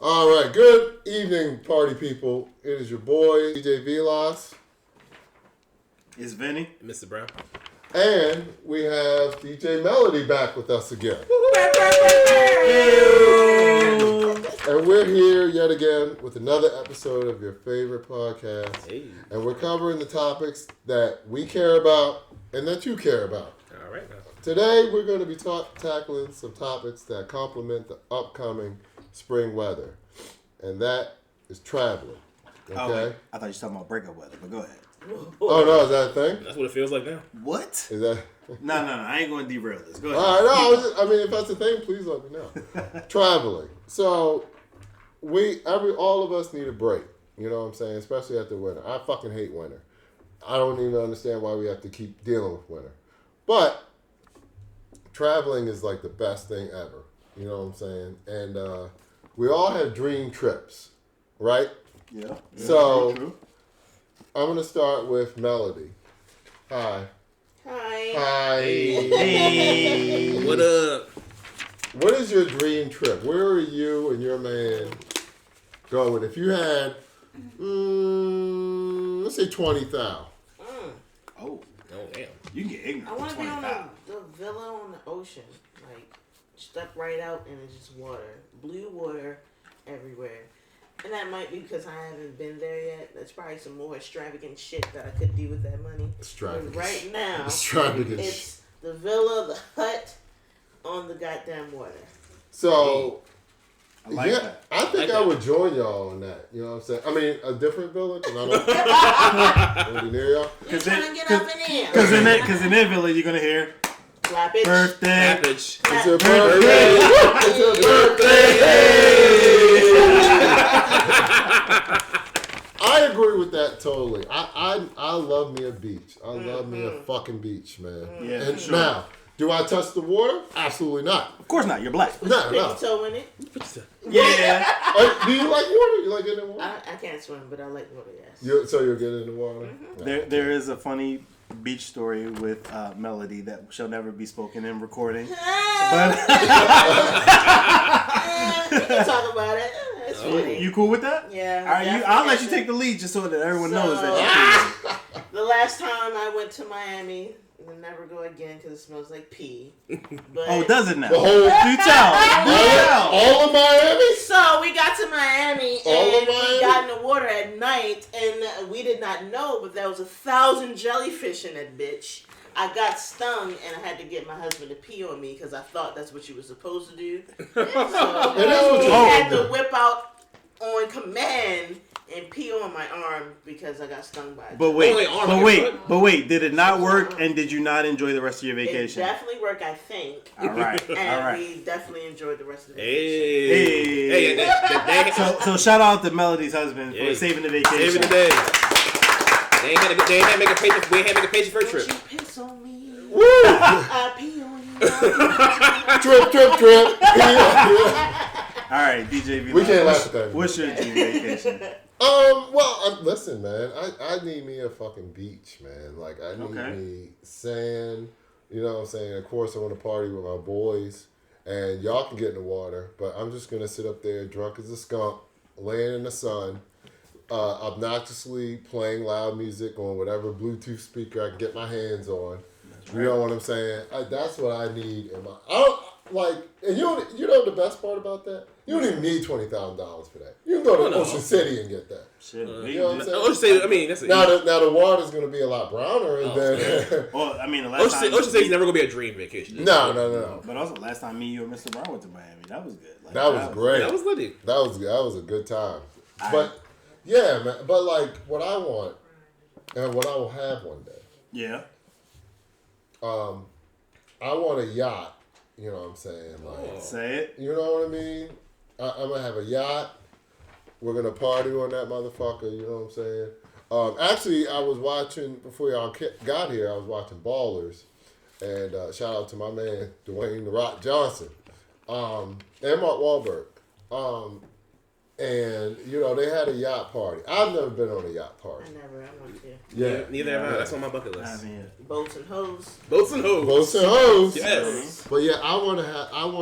All right, good evening, party people. It is your boy, DJ Velas. It's Vinny. Mr. Brown. And we have DJ Melody back with us again. And we're here yet again with another episode of your favorite podcast. Hey. And we're covering the topics that we care about and that you care about. All right. Today, we're going to be tackling some topics that complement the upcoming spring weather. And that is traveling. Okay? Oh, I thought you were talking about breakup weather, but go ahead. Oh, no, is that a thing? That's what it feels like now. What? Is that... No, I ain't going to derail this. Go ahead. All right, no, if that's a thing, please let me know. Traveling. So, all of us need a break. You know what I'm saying? Especially after winter. I fucking hate winter. I don't even understand why we have to keep dealing with winter. But, traveling is like the best thing ever. You know what I'm saying? And we all have dream trips, right? Yeah. So, true. I'm going to start with Melody. Hi. Hi. Hey. What up? What is your dream trip? Where are you and your man going? If you had, let's say 20,000. Oh, damn. you can get ignorant. I want to be on the villa on the ocean. Like, step right out and it's just water. Blue water everywhere. And that might be because I haven't been there yet. That's probably some more extravagant shit that I could do with that money. Extravagant. But right now, it's the villa, the hut on the goddamn water. So, I like that. I think I would join y'all on that. You know what I'm saying? I mean, a different villa, because I don't want to be near y'all. You're trying to get up in here. Because in that villa, you're going to hear, Clap it. birthday. It's your birthday. It's your birthday. I agree with that totally. I love me a beach. I love me a fucking beach, man. Yeah, and sure. now, do I touch the water? Absolutely not. Of course not. You're black. No. Pinky toe in it. Yeah. Do you like water? You like getting in the water? I can't swim, but I like water, yes. So you'll get in the water? Mm-hmm. There is a funny beach story with Melody that shall never be spoken in recording. But We can talk about it. It's funny. You cool with that? Yeah. All right, I'll let you take the lead just so that everyone knows that you're cool. The last time I went to Miami, we'll never go again because it smells like pee. But Oh, does it now? The whole Do tell. all of Miami? So we got to Miami All of and Miami? we got in the water at night and we did not know, but there was 1,000 jellyfish in that bitch. I got stung and I had to get my husband to pee on me because I thought that's what you were supposed to do. So It is what he you had do. to whip out on command and pee on my arm because I got stung by it. But wait, did it not work and did you not enjoy the rest of your It vacation? definitely worked, I think. All right. And we definitely enjoyed the rest of the vacation. Hey. So shout out to Melody's husband for saving the vacation. Saving the day. They ain't had to make a patient. We ain't had to make a patient for a trip. Don't you piss on me. Woo! I pee on you. Trip. All right, DJ V. We can't laugh at that. What's your dream vacation? Listen, man. I need me a fucking beach, man. Like, I need me sand. You know what I'm saying? Of course, I want to party with my boys. And y'all can get in the water. But I'm just going to sit up there drunk as a skunk, laying in the sun, obnoxiously playing loud music on whatever Bluetooth speaker I can get my hands on. Right. You know what I'm saying? That's what I need in my... And you know the best part about that? You don't even need $20,000 for that. You can go to Ocean City and get that. Shit. You know what I'm saying? Ocean City, I mean, that's now the water's going to be a lot browner. And then, well, I mean, the last time... Ocean City's never going to be a dream vacation. No. But also, last time me, you, and Mr. Brown went to Miami. That was good. Like, that was great. That was litty. That was a good time. But, yeah, man. But, like, what I want, and what I will have one day. Yeah. I want a yacht. You know what I'm saying? Like, say it. You know what I mean? I'm going to have a yacht. We're going to party on that motherfucker. You know what I'm saying? Actually, I was watching, before y'all got here, I was watching Ballers. And shout out to my man, Dwayne "The Rock" Johnson. And Mark Wahlberg. And, you know, they had a yacht party. I've never been on a yacht party. I want to. Yeah. Neither have I. That's on my bucket list. Boats and hoes. Boats and hoes. Boats and hoes. Yes. But yeah, I want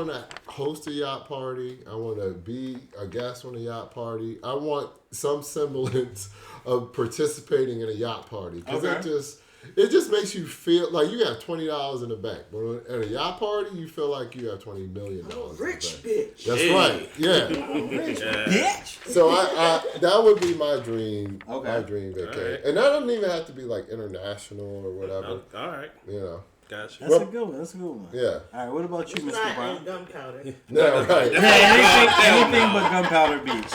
to host a yacht party. I want to be a guest on a yacht party. I want some semblance of participating in a yacht party. Because it just makes you feel like you got $20 in the bank. But at a yacht party, you feel like you have $20 million. I'm a rich bitch. That's right. Yeah. Rich bitch. So I that would be my dream. Okay. My dream vacation, Right. and that doesn't even have to be like international or whatever. All right. You know. Gotcha. That's a good one. That's a good one. Yeah. All right. What about you, It's Mr. not Brown? gunpowder. No, right. Anything but Gunpowder Beach.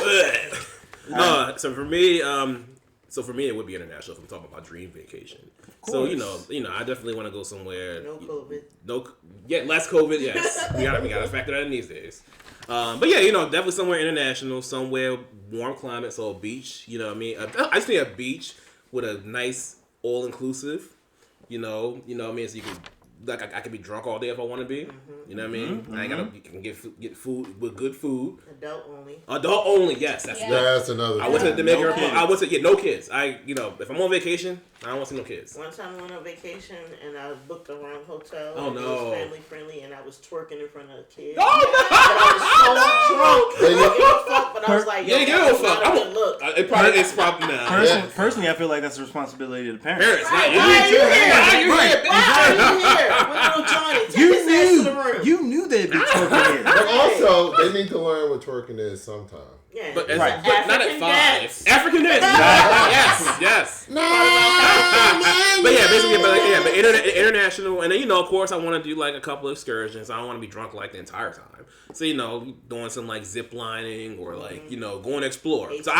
So for me, it would be international if I'm talking about dream vacation. So you know, I definitely want to go somewhere. No COVID. Less COVID. Yes, we gotta factor that in these days. But yeah, definitely somewhere international, somewhere warm climate, so a beach. You know what I mean? I just need a beach with a nice all inclusive. You know what I mean? So you can. Like I could be drunk all day if I want to be. Mm-hmm. You know what I mean? I ain't gotta. You can get food with good food. Adult only. Yes, that's That's another. I went to the Dominican No Republic. kids. I went to no kids. If I'm on vacation, I don't want to see no kids. One time I went on vacation and I booked the wrong hotel. Oh, and no. It was family friendly and I was twerking in front of the kids. Oh no! I was so drunk. I didn't give a fuck, but I was like, Yeah, yo, give that's a fuck. not a good look. It's probably nah. Personally, I feel like that's a responsibility of the parents. Parents, Right, not why are you you. here? Why are you here? Why are you here? With little Johnny, take his ass to the room. You knew they'd be twerking here. But also, they need to learn what twerking is sometime. Yeah, But it's Right. an but not at African 5. dance. African dance. Yes. No, But yeah, basically, but international, and then of course, I want to do like a couple of excursions. I don't want to be drunk like the entire time. So doing some like zip lining or like going to explore. So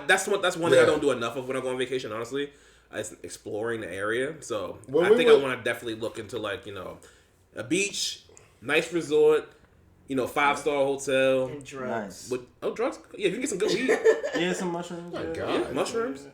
that's one thing I don't do enough of when I go on vacation. Honestly, is exploring the area. So I think I want to definitely look into like a beach, nice resort. 5-star hotel. And drugs. Nice. Drugs? Yeah, if you can get some good weed. Yeah, some mushrooms. My yeah. God. Yeah, mushrooms.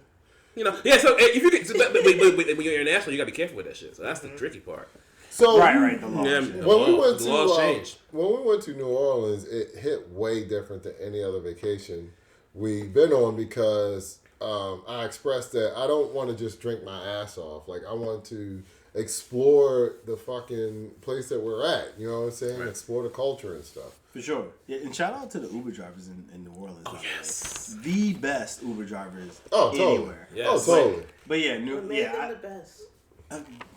Yeah. So if you get, when you're international, you gotta be careful with that shit. So that's the tricky part. So Right. The law. Yeah, shit. the laws changed. when we went to New Orleans, it hit way different than any other vacation we've been on because I expressed that I don't want to just drink my ass off. Like I want to explore the fucking place that we're at. You know what I'm saying? Right. Explore the culture and stuff. For sure. Yeah, and shout out to the Uber drivers in New Orleans. Oh yes. The best Uber drivers Totally. anywhere. Yes. Oh, totally. But yeah, What made them the best?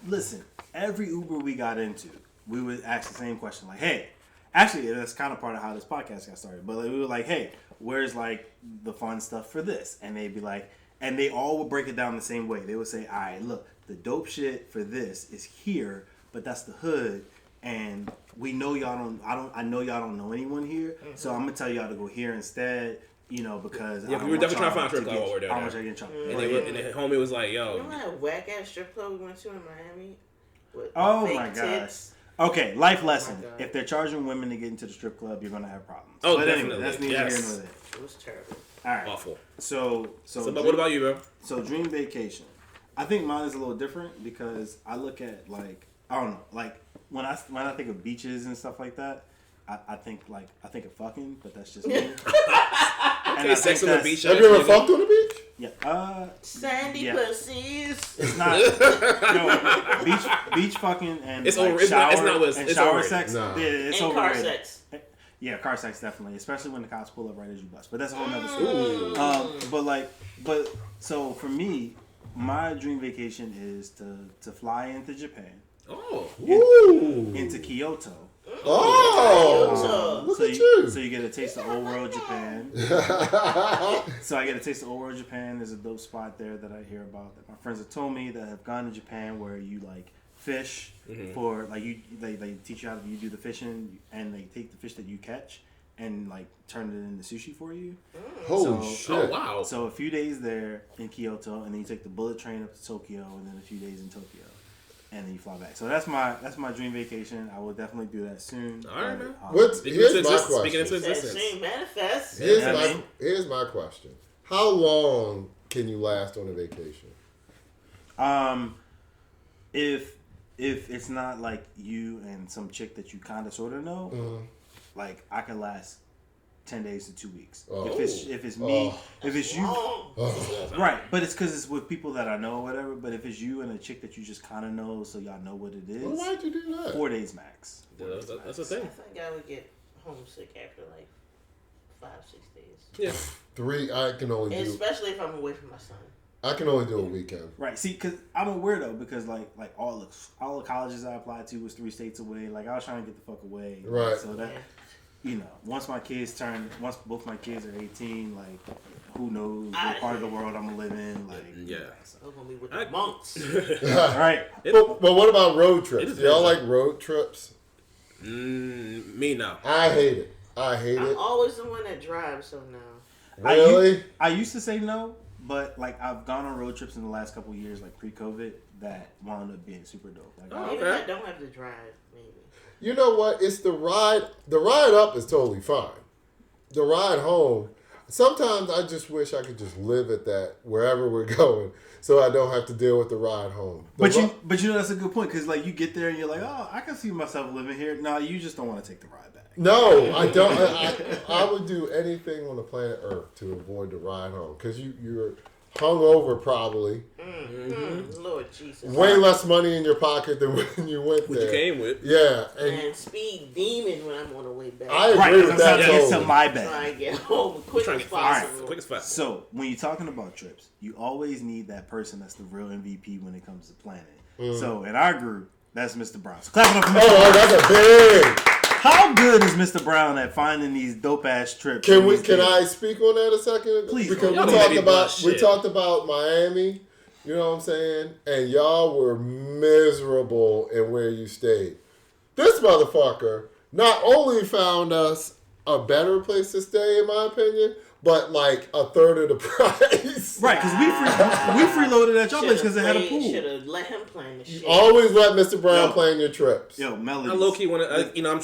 Listen, every Uber we got into, we would ask the same question, like, hey, actually, that's kind of part of how this podcast got started, but like, we were like, hey, where's like the fun stuff for this? And they'd be like, and they all would break it down the same way. They would say, all right, look, the dope shit for this is here, but that's the hood, and we know I know y'all don't know anyone here, so I'm gonna tell y'all to go here instead. Because Yeah, we were definitely trying to find a strip club while we were there. I want y'all to get in trouble. And the homie was like, yo. You know that whack ass strip club we went to in Miami? With Oh fake my god. tits? Okay, life lesson. God. If they're charging women to get into the strip club, you're gonna have problems. Oh, but definitely. Anyway, that's neither Yes. here nor there. It was terrible. All right. Awful. So But what about you, bro? So dream vacation. I think mine is a little different because I look at like I don't know, like when I think of beaches and stuff like that, I think of fucking, but that's just me. Okay, sex on the beach. Have you ever fucked on the beach? Yeah. Sandy Yeah. pussies. It's not beach fucking and It's like over. It's shower, not. It's and shower overrated. sex. No. Yeah, it's And car overrated. sex. Yeah, car sex definitely, especially when the cops pull up right as you bust. But that's a whole nother story. But so for me, my dream vacation is to fly into Japan, Oh. into Kyoto. Oh, look so at you. So you get a taste of old world Japan. So I get a taste of old world Japan. There's a dope spot there that I hear about that my friends have told me that have gone to Japan where you like fish for like they teach you how you do the fishing and they take the fish that you catch and like turn it into sushi for you. Holy So- shit. Oh wow. So a few days there in Kyoto and then you take the bullet train up to Tokyo and then a few days in Tokyo. And then you fly back. So that's my dream vacation. I will definitely do that soon. All right, man. Here's my Speaking into question. existence. She manifests. Here's my question. How long can you last on a vacation? If it's not like you and some chick that you kind of sort of know, like I could last 10 days to 2 weeks. Oh. If it's me, if it's you, Oh. right? But it's because it's with people that I know or whatever. But if it's you and a chick that you just kind of know, so y'all know what it is. Well, why'd you do that? 4 days max. Yeah, that's the thing. I think I would get homesick after like 5-6 days. Yeah. 3. I can only do. Especially if I'm away from my son. I can only do a weekend. Right. See, because I'm a weirdo because like all the colleges I applied to was 3 states away. Like I was trying to get the fuck away. Right. So that once both my kids are 18, like who knows what part of the world I'm gonna live in? Like I'm gonna be with the monks. Right. But what about road trips? Do y'all like road trips? Me no. I hate it. I'm always the one that drives, so no. Really? I used to say no, but like I've gone on road trips in the last couple of years, like pre-COVID, that wound up being super dope. Like, Even if I don't have to drive, maybe. You know what? It's the ride. The ride up is totally fine. The ride home. Sometimes I just wish I could just live at that wherever we're going, so I don't have to deal with the ride home. But you know that's a good point because like you get there and you're like, oh, I can see myself living here. No, you just don't want to take the ride back. No, I don't. I would do anything on the planet Earth to avoid the ride home because you're hungover probably. Lord Jesus. Way less money in your pocket than when you went there. What you came with. Yeah. And speed demon when I'm on the way back. I agree with that. Get to my bed. Try to get home quick as possible. Quick as possible. So when you're talking about trips, you always need that person that's the real MVP when it comes to planning. So in our group, that's Mr. Brown. So clap it up for Mr. Brown. Oh, that's a big. How good is Mr. Brown at finding these dope ass trips? Can I speak on that a second? Please. Because we talked about Miami, you know what I'm saying? And y'all were miserable in where you stayed. This motherfucker not only found us a better place to stay, in my opinion, but like a third of the price. Right, because we freeloaded at your place because it had a pool. Should have let him plan the shit. Always let Mr. Brown plan your trips. Yo, Melodies. I low key want to.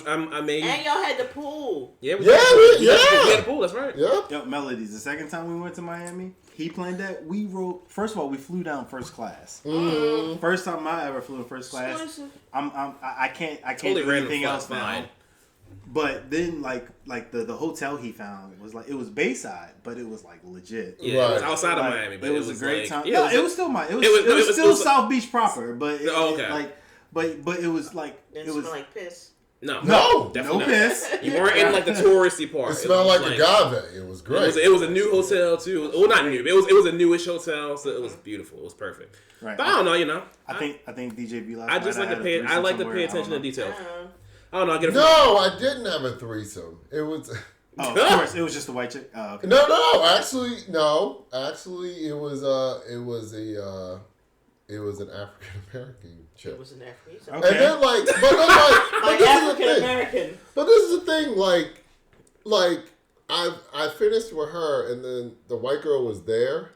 I made. And y'all had the pool. Yeah, we Yeah, had a pool. That's right. Yep. Yo, Melodies. The second time we went to Miami, he planned that. We rode. First of all, we flew down first class. Mm-hmm. First time I ever flew in first class. I can't Totally do anything else fine. now. But then, like the hotel he found was like it was Bayside, but it was like legit. Yeah, it was outside of Miami, but it was a great time. Yeah, it was still it was still South Beach proper, but but it was like It smelled like piss. No, definitely no piss. You weren't in like the touristy part. It smelled like agave. It was great. It was a new hotel too. Well, not new. It was a newish hotel, so it was beautiful. It was perfect. Right. But I don't know. I think DJ B. I just like to pay. I like to pay attention to details. I don't know. No, I didn't have a threesome. It was. Oh, of course, it was just a white chick. Oh, okay. No. Actually, it was an African American chick. It was an African. Okay. And then but African American. But this is the thing, like I finished with her, and then the white girl was there,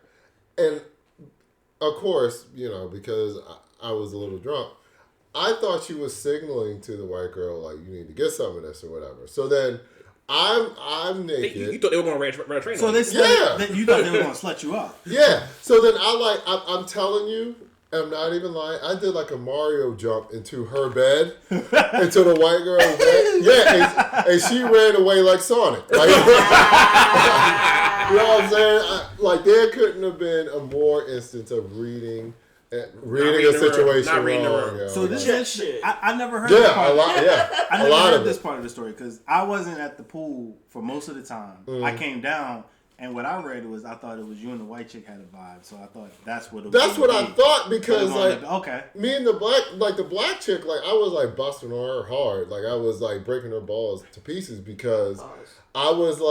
and of course, because I was a little drunk. I thought she was signaling to the white girl, like, you need to get some of this or whatever. So then I'm naked. You thought they were going to run a train? So you thought they were going to slut you up. Yeah. So then I'm telling you, I'm not even lying. I did like a Mario jump into her bed, into the white girl's bed. Yeah, and she ran away like Sonic. Like, you know what I'm saying? There couldn't have been a more instance of reading a situation wrong. Yeah. So this shit, I never heard. I never heard this part of the story because I wasn't at the pool for most of the time. I came down, and what I read was I thought it was you and the white chick had a vibe. So I thought that's what. That's what I thought because okay, me and the black chick, I was busting on her hard, I was breaking her balls to pieces because I was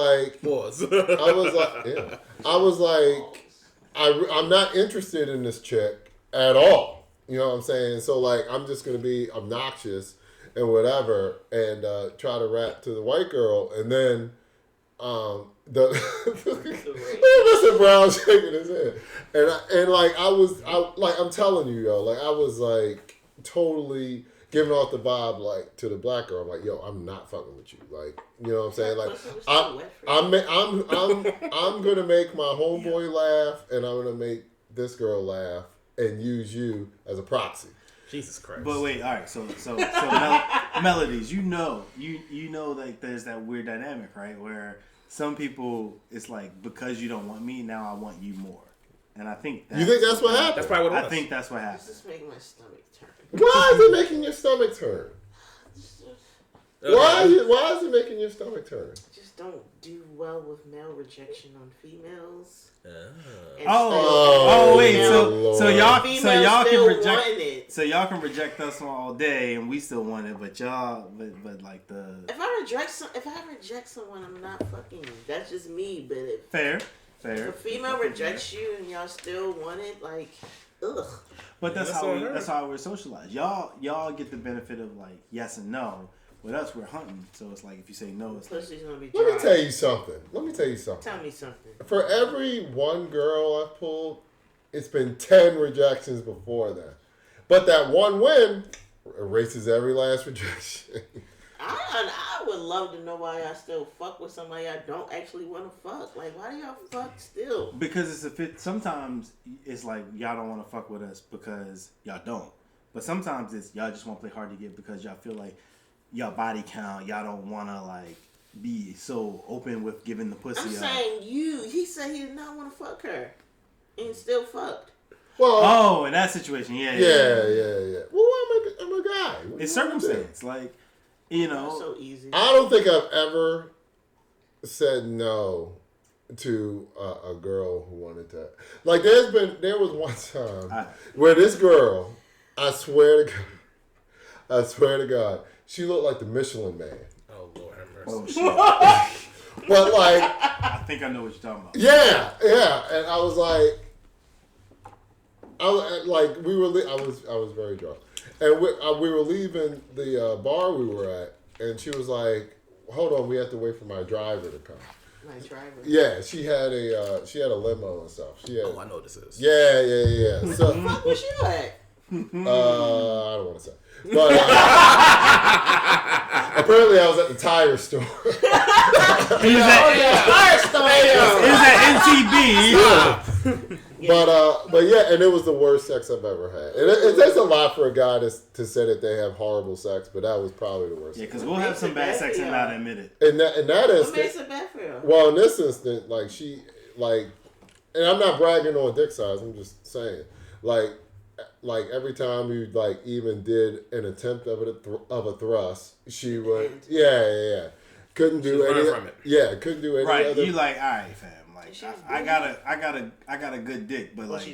I'm not interested in this chick at all. You know what I'm saying? So I'm just gonna be obnoxious and whatever and try to rap to the white girl, and then Mr. Brown shaking his head, and I'm telling you, yo, I was totally giving off the vibe to the black girl. I'm like, yo, I'm not fucking with you. You know what I'm saying? I'm gonna make my homeboy laugh, and I'm gonna make this girl laugh, and use you as a proxy. Jesus Christ. But wait, all right. So Melodies, you know, there's that weird dynamic, right? Where some people, it's like, because you don't want me, now I want you more. And I think you think that's what happened? That's probably what it was. I think that's what happened. This is making my stomach turn. Why is it making your stomach turn? Why is it making your stomach turn? Just don't do well with male rejection on females. Wait, so y'all can reject it. So y'all can reject us all day and we still want it, but y'all but like the if I reject someone, I'm not fucking. That's just me. But fair. If a female rejects you and y'all still want it, like, ugh. But that's how we're socialized. Y'all get the benefit of like yes and no. With us, we're hunting, so it's like if you say no, it's pussy's gonna be dry. Let me tell you something. Tell me something. For every one girl I've pulled, it's been 10 rejections before that. But that one win erases every last rejection. I would love to know why y'all still fuck with somebody I don't actually want to fuck. Like, why do y'all fuck still? Because it's a fit. Sometimes it's like y'all don't want to fuck with us because y'all don't. But sometimes it's y'all just want to play hard to get because y'all feel like y'all body count. Y'all don't want to like be so open with giving the pussy. I'm saying you. He said he did not want to fuck her, and still fucked. Well, in that situation, yeah. Well, I'm a guy. It's circumstance, like. You know, so easy. I don't think I've ever said no to a girl who wanted to. Like, there was one time where this girl, I swear to God, she looked like the Michelin Man. Oh Lord have mercy. Oh shit. But like, I think I know what you're talking about. Yeah, and I was very drunk. And we were leaving the bar we were at, and she was like, "Hold on, we have to wait for my driver to come." My driver. Yeah, she had a limo and stuff. I know what this is. Yeah. Where the fuck was you at? I don't want to say, but apparently I was at the tire store. He was at NTB. But yeah, and it was the worst sex I've ever had. And it takes a lot for a guy to say that they have horrible sex, but that was probably the worst. Yeah, because we'll have some bad sex and not admit it. In that instant, what makes it bad for you? Well, in this instant, like and I'm not bragging on dick size. I'm just saying, like every time you like even did an attempt of a thrust, she would, couldn't do any. Yeah, couldn't do any. Right, other. you like, all right, fam. Like, I got a good dick, but like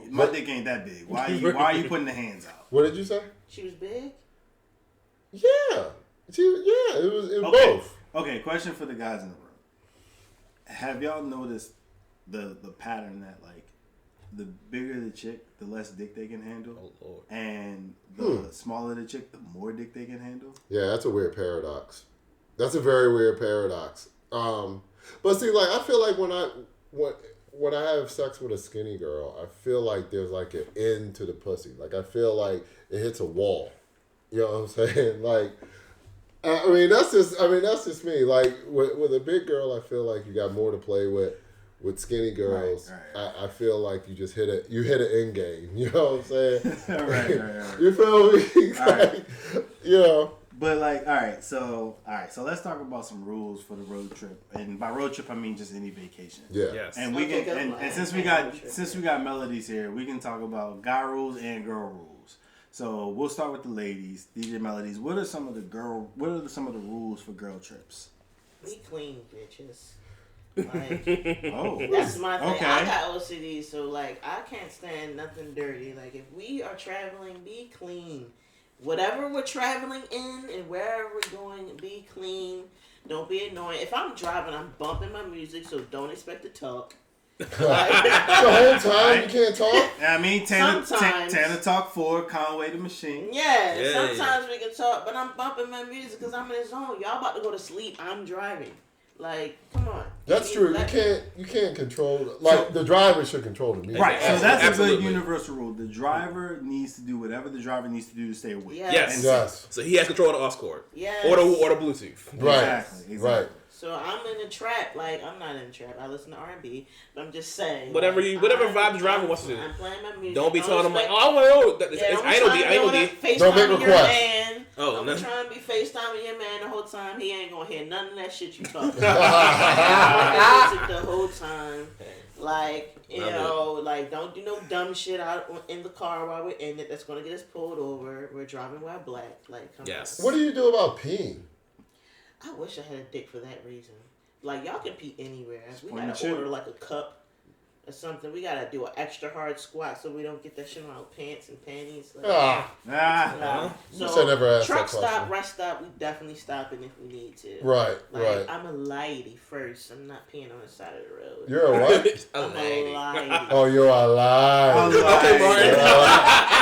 my dick ain't that big. Why are you putting the hands out? What did you say? She was big. Yeah, it was both. Okay, question for the guys in the room. Have y'all noticed the pattern that like the bigger the chick, the less dick they can handle? Oh Lord. And the smaller the chick, the more dick they can handle? Yeah, that's a weird paradox. That's a very weird paradox. But see, like I feel like when I have sex with a skinny girl, I feel like there's like an end to the pussy. Like I feel like it hits a wall. You know what I'm saying? Like, I mean that's just me. Like with a big girl, I feel like you got more to play with. With skinny girls, right. I feel like you just hit an end game. You know what I'm saying? right. You feel me? Like, you know. But like, all right, so let's talk about some rules for the road trip. And by road trip, I mean just any vacation. Yeah. Yes. And we can, and since we got Melodies here, we can talk about guy rules and girl rules. So we'll start with the ladies. DJ Melodies, what are some of the rules for girl trips? We clean, bitches. Like, that's my thing. Okay. I got OCD, so like I can't stand nothing dirty. Like if we are traveling, be clean. Whatever we're traveling in and wherever we're going, be clean. Don't be annoying. If I'm driving, I'm bumping my music, so don't expect to talk. The whole time you can't talk? I mean, Tana talk for Conway the Machine. Yeah, sometimes we can talk, but I'm bumping my music because I'm in the zone. Y'all about to go to sleep. I'm driving. Like, come on. That's true. You can't control. Like, the driver should control the music. Right. So that's a good universal rule. The driver needs to do whatever the driver needs to do to stay awake. Yes. So he has control of the aux cord. Yes. Or the Bluetooth. Right. Exactly. Right. So I'm in a trap. Like, I'm not in a trap. I listen to R&B. But I'm just saying. Whatever like, vibe the driver wants to do. I'm playing my music. Don't be telling them like, oh, I want to know. I ain't gonna be. Don't make requests. I'm trying to be FaceTiming your man the whole time. He ain't gonna hear none of that shit you talking about. Music the whole time. Like, you know, like, don't do no dumb shit out in the car while we're in it. That's gonna get us pulled over. We're driving while black. Like, come on. What do you do about peeing? I wish I had a dick for that reason. Like, y'all can pee anywhere. We gotta order like a cup or something. We gotta do an extra hard squat so we don't get that shit on our pants and panties. Like, So truck stop, rest stop, we definitely stopping if we need to. Right, right. I'm a lady first. I'm not peeing on the side of the road. You're a what? I'm a lady. Oh, you're a lady. Okay, Martin.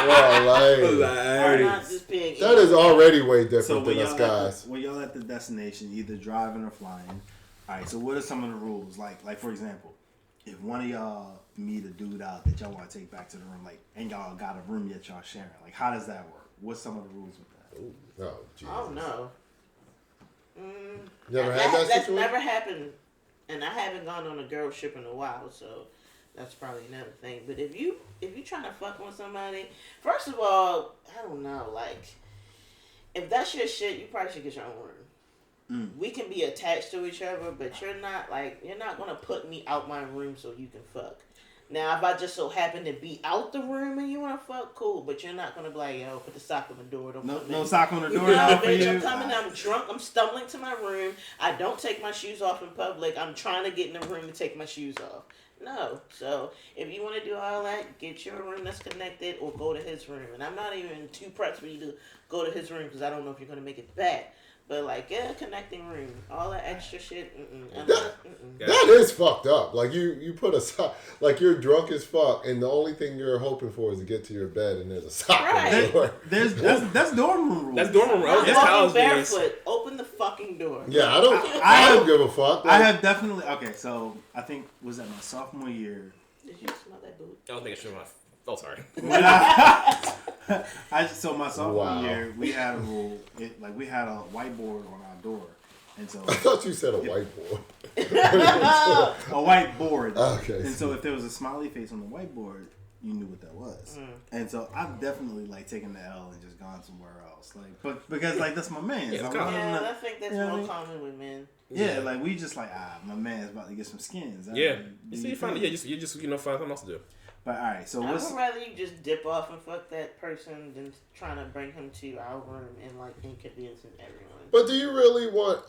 You're a lady. I'm not just peeing. That is already way different than us guys. When y'all at the destination, either driving or flying. All right, so what are some of the rules? Like for example, if one of y'all meet a dude out that y'all want to take back to the room, like, and y'all got a room yet y'all sharing, like, how does that work? What's some of the rules with that? Ooh, oh, Jesus. Oh no. You ever had that That's situation? never happened, and I haven't gone on a girl trip in a while, so that's probably another thing. But if you trying to fuck with somebody, first of all, I don't know, like, if that's your shit, you probably should get your own room. We can be attached to each other, but you're not gonna put me out my room so you can fuck. Now, if I just so happen to be out the room and you wanna fuck, cool, but you're not gonna be like, yo, put the sock on the door. No sock on the door. No, bitch, I'm coming. I'm drunk. I'm stumbling to my room. I don't take my shoes off in public. I'm trying to get in the room to take my shoes off. No. So if you want to do all that, get your room that's connected or go to his room. And I'm not even too pressed for you to go to his room because I don't know if you're gonna make it back. But, like, get a connecting room. All that extra shit, That is fucked up. Like, you put a sock, like, you're drunk as fuck, and the only thing you're hoping for is to get to your bed, and there's a sock on the door. That's dorm room rules. That's dorm room rules. That's walking barefoot. Open the fucking door. Yeah, I don't give a fuck. Like, I have definitely, okay, so, I think, was that my sophomore year? Did you smell that boot? I don't think it should have. Oh, sorry. So my sophomore year, we had a rule. We had a whiteboard on our door, and so I thought you said a whiteboard. A whiteboard. Okay. And so if there was a smiley face on the whiteboard, you knew what that was. And so I've definitely taken the L and just gone somewhere else. But because that's my man. Yeah, I think that's more common with men. Yeah, we just my man's about to get some skins. You see, you find find something else to do. But all right, so I would rather you just dip off and fuck that person than trying to bring him to our room and inconveniencing everyone. But do you really want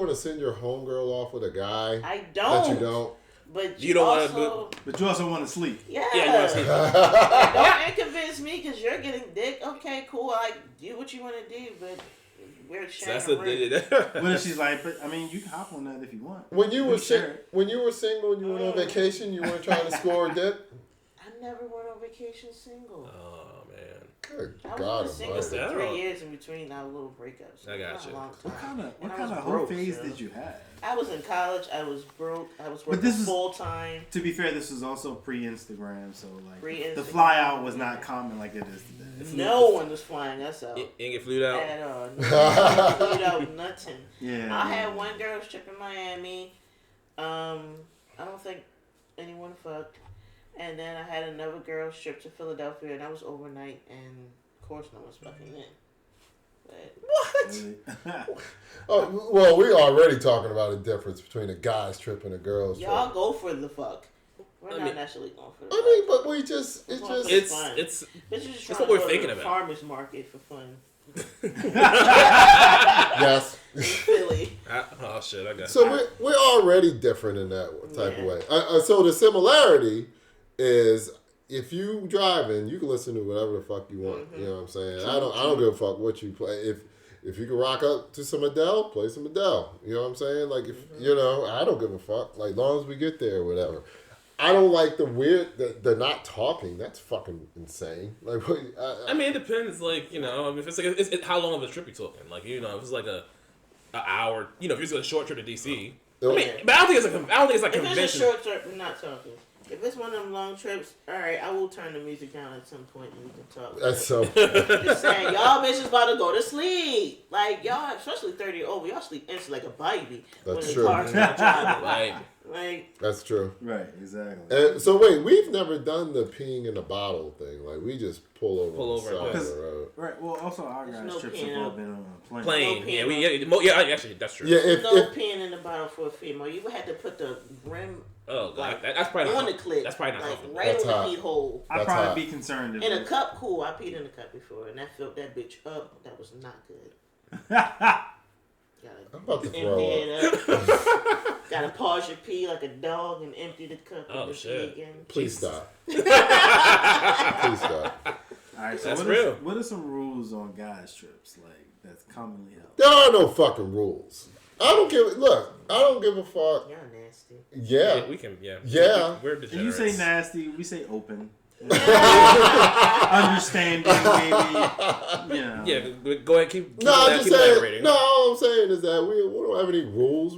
to send your homegirl off with a guy? I don't. That you don't. But you don't want to. But you also want to sleep. Yeah. You want to sleep. Don't inconvince me because you're getting dick. Okay, cool. Do what you want to do, but. What if she's like, but I mean, you can hop on that if you want. When you were single, and you went on vacation, you weren't trying to score a dip? I never went on vacation single. Oh man. Good I God, was single for 3 years in between our little breakups. I got you. What kind of whole phase did you have? I was in college. I was broke. I was working full time. To be fair, this was also pre-Instagram, so the Pre-Instagram. fly out was not common like it is today. No one was flying us out. You ain't get flued out? At all. No, flued out nothing. Yeah. I had one girl trip in Miami. I don't think anyone fucked. And then I had another girl trip to Philadelphia, and that was overnight, and of course no one's fucking in. But Oh, well, we're already talking about a difference between a guy's trip and a girl's trip. y'all go for the fuck. We're not naturally going for the fuck. I mean, but it's what we're thinking about. Farmers market for fun. Yes. In Philly. Oh shit! I got. So we're already different in that type of way. So the similarity is if you driving, you can listen to whatever the fuck you want. You know what I'm saying? I don't give a fuck what you play. If you can rock up to some Adele, play some Adele. You know what I'm saying? Like if I don't give a fuck. Like long as we get there or whatever. I don't like the weird, the not talking. That's fucking insane. Like, I mean, it depends. Like, if it's it's how long of a trip you talking? Like, if it's like an hour. If it's a short trip to DC. I mean, but I don't think it's like if convention. If it's a short trip, we're not talking. If it's one of them long trips, all right, I will turn the music down at some point and we can talk. That's so. Just saying, y'all bitches about to go to sleep. Like y'all, especially 30 over, y'all sleep instantly like a baby That's when true. the car start driving. Right. Like That's true. Right, exactly. And so wait, we've never done the peeing in a bottle thing. Like we just pull over on the side of the road. Right. Well, also our guys' no trips peeing have all up. been on a plane. Plane. No Actually, that's true. Yeah, no peeing in the bottle for a female. You would have to put the rim Oh, God. like, That's probably on not the clip. That's probably not like comfortable. right That's on hot. the pee hole. I'd That's probably hot. be concerned if In a cup, cool. I peed in a cup before, and that filled that bitch up. That was not good. I'm about to Empty throw it up. up. Gotta pause your pee like a dog and empty the cup. Oh, and shit. Pee again. Please stop. Please stop. All right, so That's what real. what are some rules on guys' trips like that's commonly held? There are no fucking rules. I don't give. Look, I don't give a fuck. Y'all nasty. Yeah. We can, yeah. Yeah. We're If degenerates. you say nasty, we say open. Understanding, maybe. You know. Yeah, go ahead, keep No, I'm keep just saying. elaborating. No, all I'm saying is that we don't have any rules.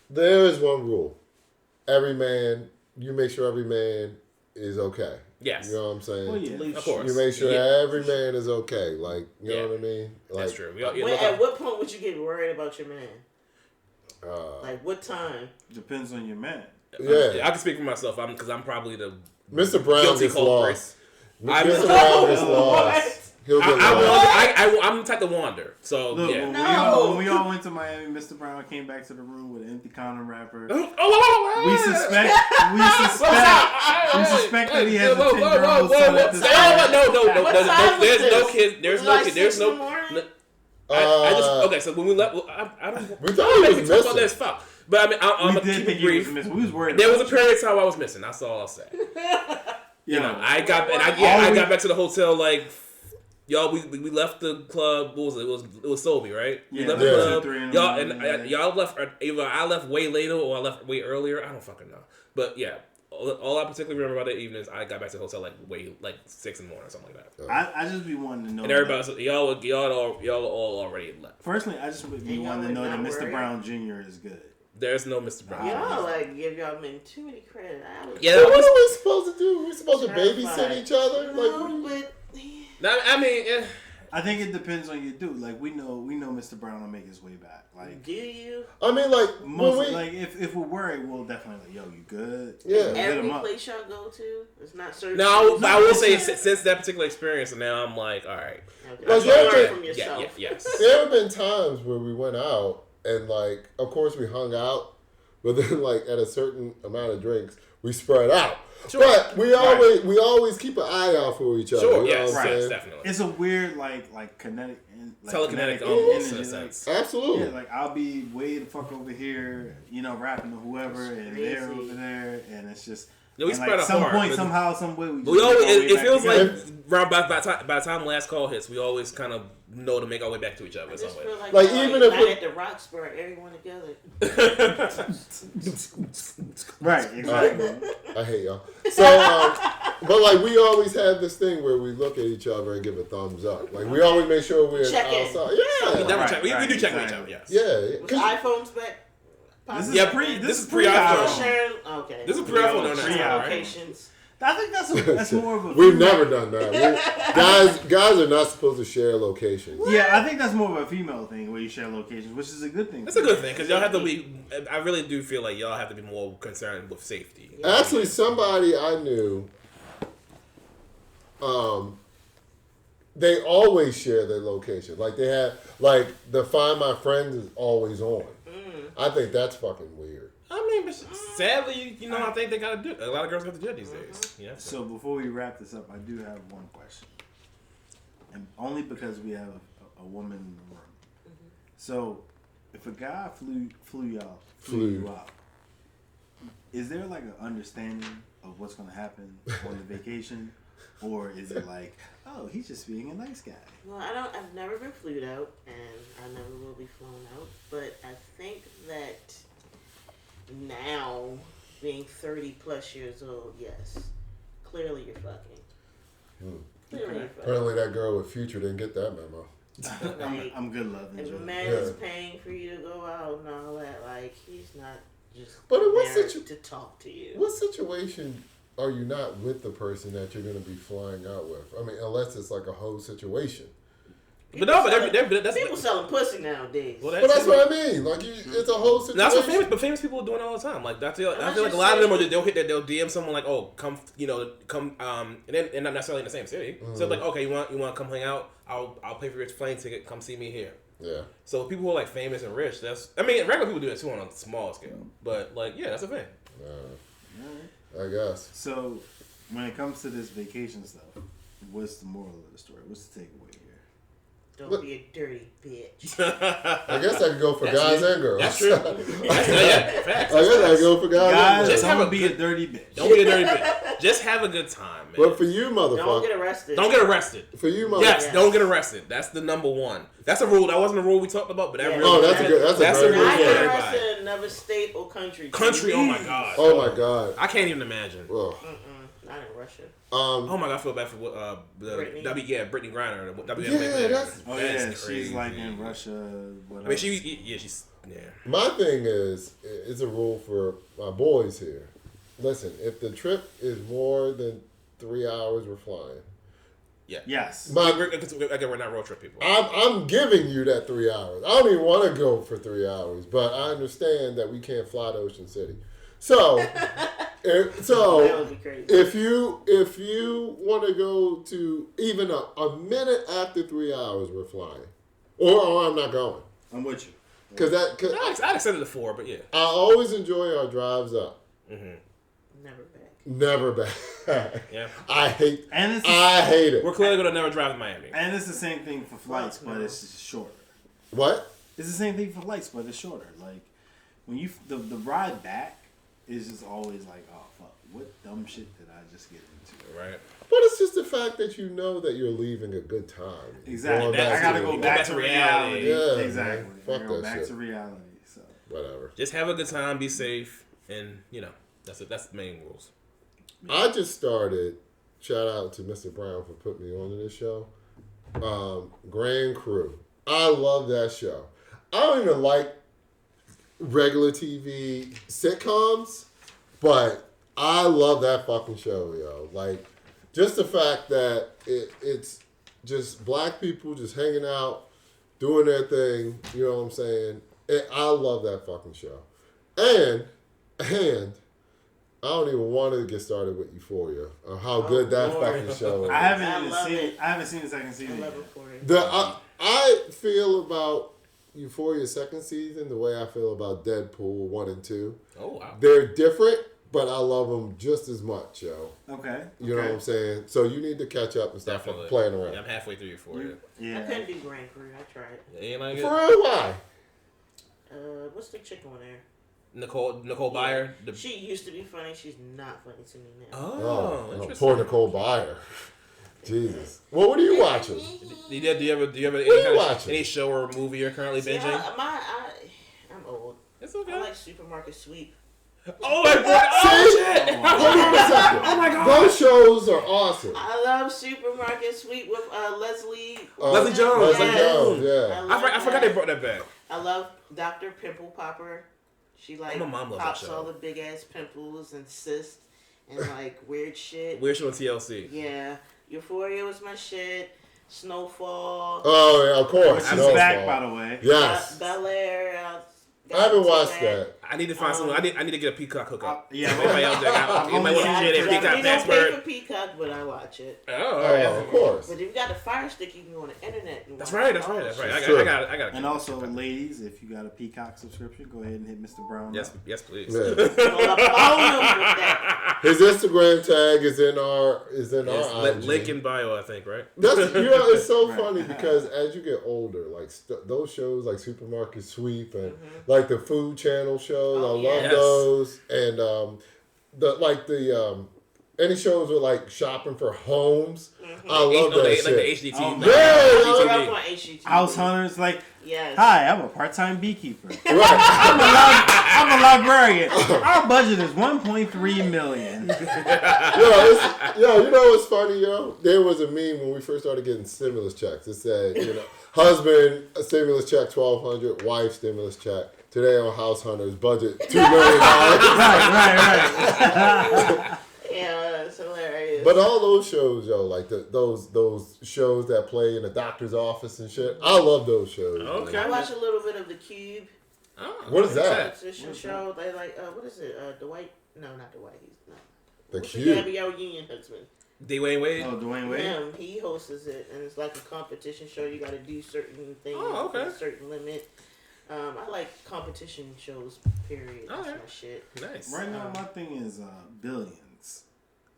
There is one rule. Every man, you make sure every man is okay. Yes. You know what I'm saying? Well, yeah. Of course. You make sure Yeah. every man is okay. Like, you know what I mean? Like, That's true. At what point would you get worried about your man? Uh, Like what time? Depends on your man. Yeah. I can speak for myself. Because I'm probably the Mr. Brown guilty gets culprit. lost. Mr. Brown gets lost. He'll get lost. I'm the type to wander. So Look, yeah. when we all went to Miami, Mr. Brown came back to the room with an empty condom wrapper. Oh, We suspect that he has a 10-year-old son at this time. What size was There's no this? kids. There's Was it no like kids. There's 6 in the no. morning? I just okay. So when we left, I don't. We thought I he don't was think we talk about missing. this fuck. But I mean, I'm We gonna did keep think it he was brief. missing. We was worried. There was a about period of time I was missing. That's all I'll say. You know, I got back to the hotel like. Y'all, we left the club. What was it? It was Sobe, right? We Yeah, left the yeah. club. 2, 3 in the Y'all morning, y'all left. Either I left way later or I left way earlier. I don't fucking know. But yeah, all I particularly remember about that evening is I got back to the hotel like 6 in the morning or something like that. I just be wanting to know. And everybody, y'all all already left. Personally, I just would be And y'all wanting to know would that not Mr. worry? Brown Jr. is good. There's no Mr. Brown. Y'all like give y'all men too many credit. Yeah, So what are we supposed to do? We're supposed to Certified. babysit each other? Like, No, but I mean, I think it depends on your dude. Like we know Mr. Brown will make his way back. Like do you? I mean, like, most, when we, like if we're worried, we'll definitely like, yo, you good? Yeah. Hit Every him up. place y'all go to, it's not certain. no, I will say it's- since that particular experience, now I'm like, all right. Okay. Like, So you yeah, learn yeah, from yourself. yes. there have been times where we went out and, like, of course we hung out, but then, like, at a certain amount of drinks, we spread out. Sure. But we always keep an eye out for each other. Sure, you know yes, what I'm yes, saying? definitely. It's a weird like kinetic, Telekinetic kinetic almost in a energy, sense. Absolutely. Yeah, like I'll be way the fuck over here, rapping to whoever, That's and they're crazy. over there, and it's just. Yeah, we and, spread like, some apart, point, but- somehow, some way, we We always, make our way it back feels together. like around by the time last call hits, we always kind of know to make our way back to each other. I just Somewhere. feel like, Like, y'all even if not we- at the rock spur, everyone together. Right, exactly. I hate y'all. So, but like we always have this thing where we look at each other and give a thumbs up. Like we always make sure we're Check in. outside. We Yeah, definitely Right, check. We do check with each exactly. other. Yes. yeah. Was 'Cause- iPhones back? This is Yeah, this is pre-iPhone. pre-iPhone. Sharing? Okay. This is pre-iPhone on Pre- that, right? Locations. I think that's more of a. We've female- never done that. Guys are not supposed to share locations. Yeah, I think that's more of a female thing where you share locations, which is a good thing. That's a good thing because y'all have to be. I really do feel like y'all have to be more concerned with safety. Actually, somebody I knew, they always share their location. Like they have, like the Find My Friends is always on. I think that's fucking weird. I mean, but sadly, I think they gotta do it. A lot of girls have to do it these days. Yeah. So before we wrap this up, I do have one question, and only because we have a woman in the room. So, if a guy flew you out, is there like an understanding of what's going to happen on the vacation, or is it like, oh, he's just being a nice guy? Well, I've never been flued out, and I never will be flown out. But I think that now, being 30 plus years old, yes, clearly you're fucking. Clearly you're fucking. Apparently, that girl with Future didn't get that memo. Like, I'm good loving if a you. man is paying for you to go out and all that, like he's not just but in what there to talk to you. What situation are you not with the person that you're going to be flying out with? I mean, unless it's like a whole situation. But no, that's people selling pussy nowadays. Well, that's what I mean. Like, it's a whole situation. That's what famous people are doing all the time. Like, I feel like a lot of them they'll DM someone like, oh, come, and then not necessarily in the same city. Mm. So like, okay, you want to come hang out? I'll pay for your plane ticket. Come see me here. Yeah. So people who are like famous and rich, regular people do it too on a small scale. But like, yeah, that's a thing. I guess. So when it comes to this vacation stuff, what's the moral of the story? What's the takeaway? Don't be a dirty bitch. I guess I could go for guys and girls. That's true. Facts. I guess I could go for guys and girls. Don't be a dirty bitch. Don't be a dirty bitch. Just have a good time, man. But for you, motherfucker. Don't get arrested. Don't get arrested. For you, motherfucker. Yes, don't get arrested. That's the number one. That's a rule. That wasn't a rule we talked about, but that really. Oh, that's a good rule. Not get arrested in another state or country. Oh my god. Oh my god. I can't even imagine. Ugh. Not in Russia. Oh my god, I feel bad for Brittany. Brittany Griner. She's like in Russia. I mean, she's. My thing is, it's a rule for my boys here. Listen, if the trip is more than 3 hours, we're flying. Yeah. Yes. We're not road trip people. I'm giving you that 3 hours. I don't even want to go for 3 hours, but I understand that we can't fly to Ocean City. So, that would be crazy. if you want to go to even a minute after 3 hours, we're flying, or I'm not going. I'm with you. I'd accept it to 4, but yeah. I always enjoy our drives up. Mm-hmm. Never back. Yeah. I hate it. We're clearly going to never drive to Miami. And it's the same thing for flights, but it's shorter. What? It's the same thing for flights, but it's shorter. Like, when the ride back is just always like, oh, fuck, what dumb shit did I just get into? Right. But it's just the fact that you know that you're leaving a good time. Exactly. I got to go back to reality. Yeah, exactly. Fuck that back shit. to reality. So whatever. Just have a good time, be safe, and, that's it. That's the main rules. I just started, shout out to Mr. Brown for putting me on to this show, Grand Crew. I love that show. I don't even like regular TV sitcoms, but I love that fucking show, yo. Like, just the fact that it's just black people just hanging out, doing their thing, you know what I'm saying? I love that fucking show. And I don't even want to get started with Euphoria or how good that fucking show is. I haven't seen the second season. I feel about Euphoria second season the way I feel about Deadpool 1 and 2. Oh, wow. They're different, but I love them just as much, yo. Okay. You know what I'm saying? So you need to catch up and stop playing around. Yeah, I'm halfway through Euphoria. Yeah. I couldn't do Grand Crew. I tried. You like For real? Why? What's the chick on there? Nicole Byer. She used to be funny. She's not funny to me now. Oh, poor Nicole Byer. Jesus. Well, what are you watching? Do you have any show or movie you're currently binging? I'm old. It's okay. I like Supermarket Sweep. Oh my god! Oh shit! Hold on a second. Oh my god! Those shows are awesome. I love Supermarket Sweep with Leslie Jones. Leslie Jones, yeah. I forgot they brought that back. I love Dr. Pimple Popper. She my mom loves pops that show. all the big ass pimples and cysts and like weird shit. Weird shit on TLC. Yeah, Euphoria was my shit. Snowfall. Oh yeah, of course. She's back, by the way. Yes. Bel Air. I haven't watched that. I need to find someone. I need to get a Peacock hookup. Yeah. Anybody out there? Anybody want to get a Peacock password? password? I don't pay for Peacock, but I watch it. Oh, of course. But if you got a Fire Stick, you can go on the internet. And That's watch right. I got. And also, ladies, if you got a Peacock subscription, go ahead and hit Mr. Brown. Yes, please. Yeah. that. His Instagram tag is in our IG. Link in bio, I think. Right. That's it's so funny because as you get older, like those shows like Supermarket Sweep and like the Food Channel shows, I love those, and any shows with like shopping for homes. I love that shit. Like the HGTV. HGTV. House Hunters, like, yes. Hi, I'm a part-time beekeeper. Right. I'm a librarian. Our budget is $1.3 million. You know what's funny, yo? There was a meme when we first started getting stimulus checks. It said, husband, a stimulus check $1,200, wife, stimulus check today on House Hunters, budget $2 million. right. Yeah, it's hilarious. But all those shows, yo, like those shows that play in the doctor's office and shit, I love those shows. Okay. I watch a little bit of The Cube. Oh, What is that? Competition show. They like, what is it? Dwight? No, not Dwight. He's not. The What's Cube. Gabrielle Union husband. Dwayne Wade. Oh, Dwayne Wade. Him, he hosts it, and it's like a competition show. You got to do certain things. Oh, okay. With a certain limit. I like competition shows. Period. That's my shit. Nice. Right now, my thing is Billions.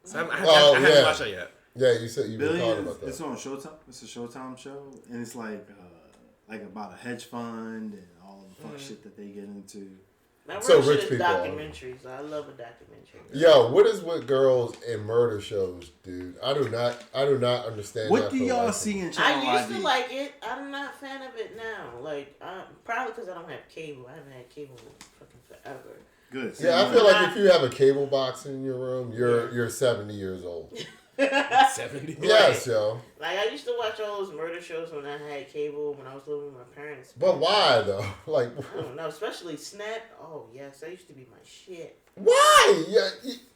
So I haven't watched that yet. Yeah, you said you were talking Billions. about that. It's on Showtime. It's a Showtime show, and it's like about a hedge fund and all the fuck shit that they get into. Now, So real rich shit is people are- documentaries. I love a documentary. Yo, what is with girls in murder shows, dude? I do not understand. What that do for y'all life. see in Channel I used ID? to like it. I'm not a fan of it now. Like, probably because I don't have cable. I haven't had cable fucking forever. Good. Yeah, I feel like if you have a cable box in your room, you're 70 years old. 70. Yes, yo. Like, I used to watch all those murder shows when I had cable when I was living with my parents. But why though? Like, I don't know, especially Snap. Oh, yes, that used to be my shit. why? Yeah,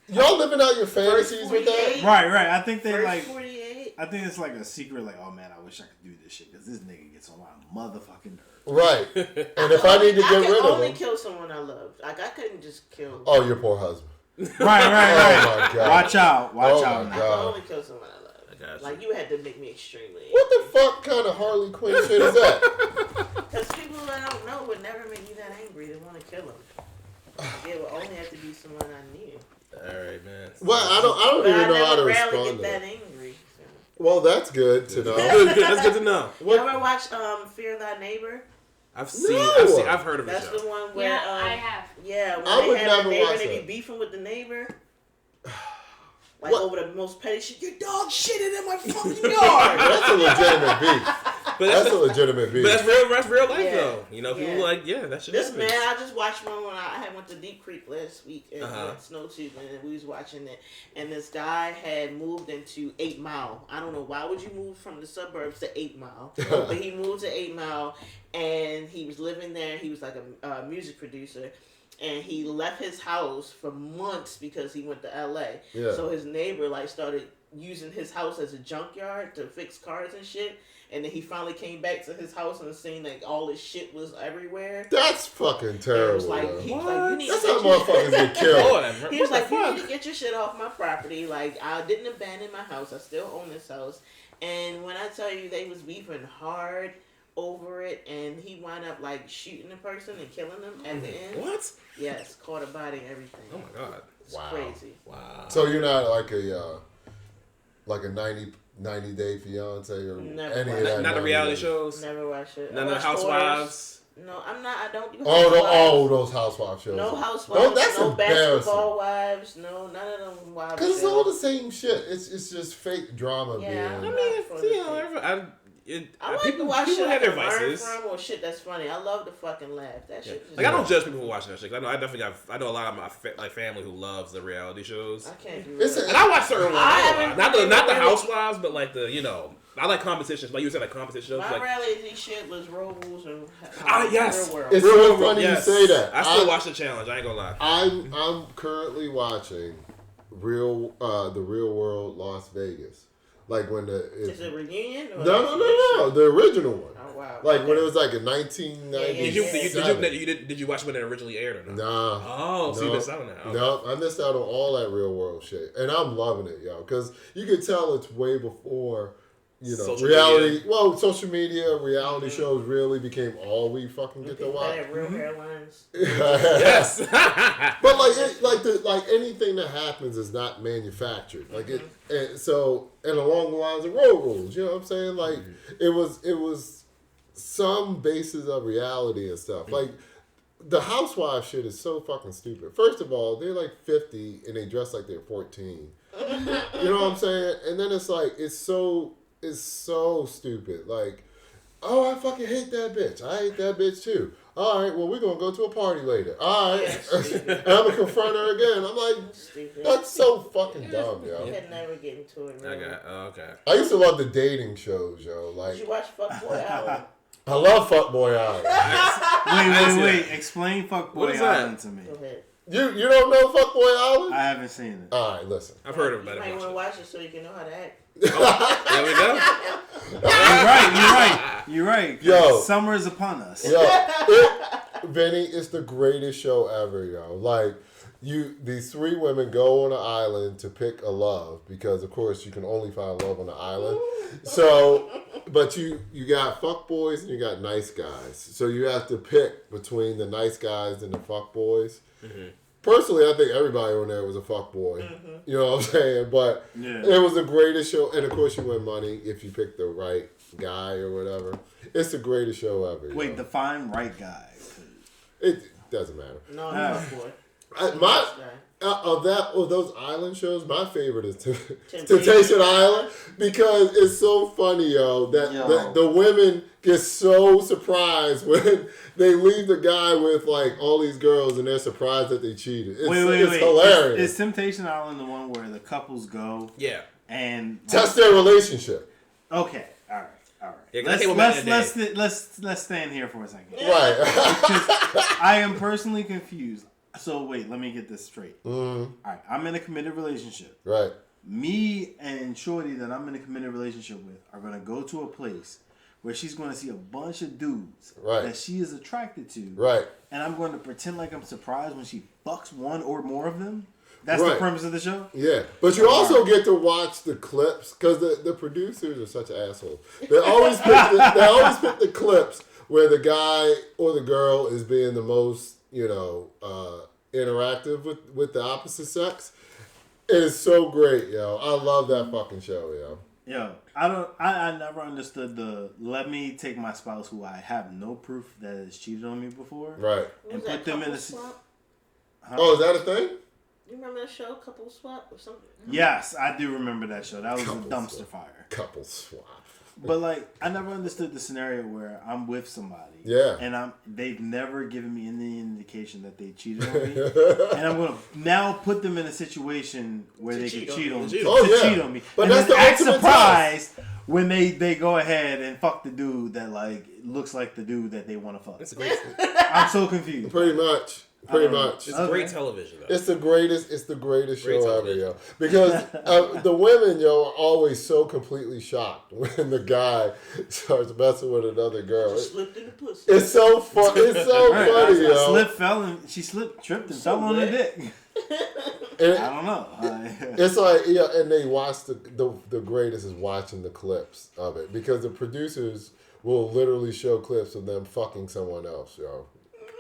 y'all living out your fantasies with that? Right. I think they First like. 48. I think it's like a secret. Like, oh man, I wish I could do this shit because this nigga gets on my motherfucking nerves. Right. And if I need to get rid I could of only them, kill someone I loved. Like, I couldn't just kill. oh, your poor husband. Right. Oh my god. Watch out. Oh, out. my I God. could only kill someone I loved. I got you. Like, you had to make me extremely angry. What the fuck kind of Harley Quinn shit is that? Because people that I don't know would never make you that angry. They want to kill them. It would only have to be someone I knew. All right, man. Well, I don't But even I know how to never rarely respond get to that that. angry. So. Well, that's good to know. Good. That's good to know. You ever watch Fear Thy Neighbor? I've heard of it. That's the one where Yeah, I have. Yeah, when I they would have never a neighbor watch and they that. be beefing with the neighbor. Like What? over the most petty shit. Your dog shitted in my fucking yard. That's a legitimate beef. But That's a legitimate beef. But that's real life Yeah. though. You know, people Yeah. like, yeah, that shit This happens. man, I just watched one when I went to Deep Creek last week and Snow Tubing, and we was watching it. And this guy had moved into 8 Mile. I don't know why would you move from the suburbs to 8 Mile, but he moved to 8 Mile, and he was living there. He was like a music producer. And he left his house for months because he went to LA. Yeah. So his neighbor like started using his house as a junkyard to fix cars and shit. And then he finally came back to his house and seen like all his shit was everywhere. That's fucking And it terrible. was like, though. he was like, you need That's to how get your motherfuckers get killed. Lord, He was what like, the you fuck? need to get your shit off my property. Like, I didn't abandon my house. I still own this house. And when I tell you they was beefing hard over it, and he wound up like shooting the person and killing them at the end. What? Yes, caught a body and everything. Oh my god. It's Wow. crazy. Wow. So you're not like a 90 Day Fiance or Never any of watched that. Not the 90 reality Day. shows. Never watched it. None I of the watched Housewives. No, I'm not. I don't do Oh, housewives. those housewife shows. No housewives. No, that's no embarrassing. basketball wives. No, none of them wives. Because it's all the same shit. It's just fake drama Yeah. being. I mean, it's, you know, I like people, to watch people shit have I their can learn vices. from or shit that's funny. I love to fucking laugh. That shit. Like I don't judge people who watch that shit. I know a lot of my family who loves the reality shows. I can't do It's that. And I watch certain ones. I haven't Not the really- Housewives, but like the I like competitions. Like you said, like competition shows. My Like reality shit was rules and yes. Real World. It's Real so World, funny yes. you say that. I still watch the challenge. I ain't gonna lie. I'm currently watching the Real World Las Vegas. Like when Is it a reunion? Or no, the original one. Oh wow. Like when Okay. it was like in 1997. Did you watch when it originally aired or not? Nah. Oh, so you missed out on that. Okay. No, I missed out on all that Real World shit, and I'm loving it, yo. Because you can tell it's way before, Social reality. media. Well, social media, reality shows really became all we fucking get to People watch. that have real hairlines. Yes. But like anything that happens is not manufactured. Like and along the lines of road rules, you know what I'm saying? Like it was some basis of reality and stuff. Like the housewife shit is so fucking stupid. First of all, they're like 50 and they dress like they're 14. You know what I'm saying? And then it's like it's so stupid. Like, oh, I fucking hate that bitch. I hate that bitch too. All right, well, we're going to go to a party later. All right. And I'm going to confront her again. I'm like, Stupid. that's so fucking dumb, yo. You can never get into it. I Really. got okay. I used to love the dating shows, yo. Like, Did you watch Fuckboy Hour? I love Fuckboy Island. Wait. Explain Fuckboy Island to me. Go ahead. You don't know Fuckboy Island? I haven't seen it. All right, listen. I've heard of it. You might want to watch it so you can know how to act. There we go. You're right. Yo. Summer is upon us. Yo, Vinny, it's the greatest show ever, yo. Like, these three women go on an island to pick a love because, of course, you can only find love on the island. So, but you got fuckboys and you got nice guys. So you have to pick between the nice guys and the fuckboys. Mm-hmm. Personally, I think everybody on there was a fuckboy. Mm-hmm. You know what I'm saying? But it was the greatest show. And, of course, you win money if you pick the right guy or whatever. It's the greatest show ever. Wait, define right guy. It doesn't matter. No, fuckboy. Of those island shows, my favorite is Temptation Island because it's so funny, that the women get so surprised when they leave the guy with like all these girls and they're surprised that they cheated. It's hilarious. Is Temptation Island the one where the couples go? Yeah. And test their relationship. Okay. All right. Yeah, let's stand here for a second. Right. Because I am personally confused. So wait, let me get this straight. Mm-hmm. All right, I'm in a committed relationship. Right. Me and Shorty that I'm in a committed relationship with are gonna go to a place where she's gonna see a bunch of dudes that she is attracted to. Right. And I'm going to pretend like I'm surprised when she fucks one or more of them. That's the premise of the show? Yeah. But you also get to watch the clips because the producers are such assholes. They always pick the clips where the guy or the girl is being the most, interactive with the opposite sex. It's so great, yo. I love that fucking show, yo. Yo, I never understood the let me take my spouse who I have no proof that has cheated on me before. Right. And put them in a swap? Oh, is that a thing? You remember that show, Couple Swap or something? Yes, I do remember that show. That was a dumpster fire. Couple Swap. But like, I never understood the scenario where I'm with somebody. Yeah. And they've never given me any indication that they cheated on me. And I'm gonna now put them in a situation where they can cheat on me. Cheat on me. But and that's then the act ultimate surprised when they go ahead and fuck the dude that like looks like the dude that they want to fuck. That's a great. I'm so confused. Pretty much. It's great television, though. It's the greatest show ever, yo. Because the women, are always so completely shocked when the guy starts messing with another girl. Slipped in the pussy. It's so fun. It's so funny, yo. She tripped and fell on her dick. And I don't know. It's like, and they watch the greatest is watching the clips of it because the producers will literally show clips of them fucking someone else, yo.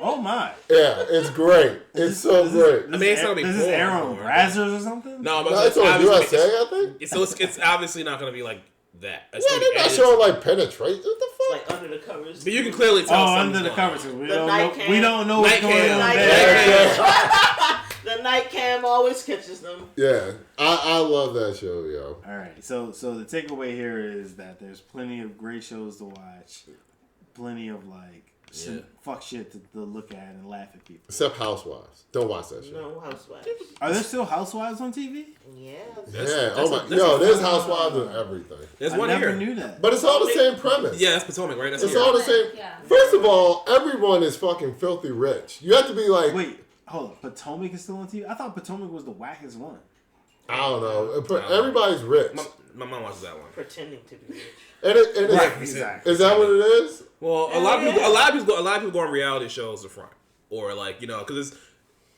Oh my! Yeah, it's great. It's so great. I mean, it's gonna be. This is Aaron Brazzers or something? No, but it's on USA, I think. So it's obviously not gonna be like that. Yeah, they're not showing like penetration. What the fuck? Like under the covers. But you can clearly tell. Under the covers. We don't know what's going on there. The night cam always catches them. Yeah, I love that show, yo. All right, so the takeaway here is that there's plenty of great shows to watch, plenty of like. Fuck shit to look at and laugh at people. Except Housewives. Don't watch that shit. No Housewives. Are there still Housewives on TV? Yeah. There's Housewives and everything. There's one here. I never knew that. But it's all the same premise. Yeah, that's Potomac, right? It's all the same. Yeah. First of all, everyone is fucking filthy rich. You have to be like... Wait, hold on. Potomac is still on TV? I thought Potomac was the wackest one. I don't know. Everybody's rich. My mom watches that one. Pretending to be rich. Is that what it is? Well, a lot of people go on reality shows to front, or like because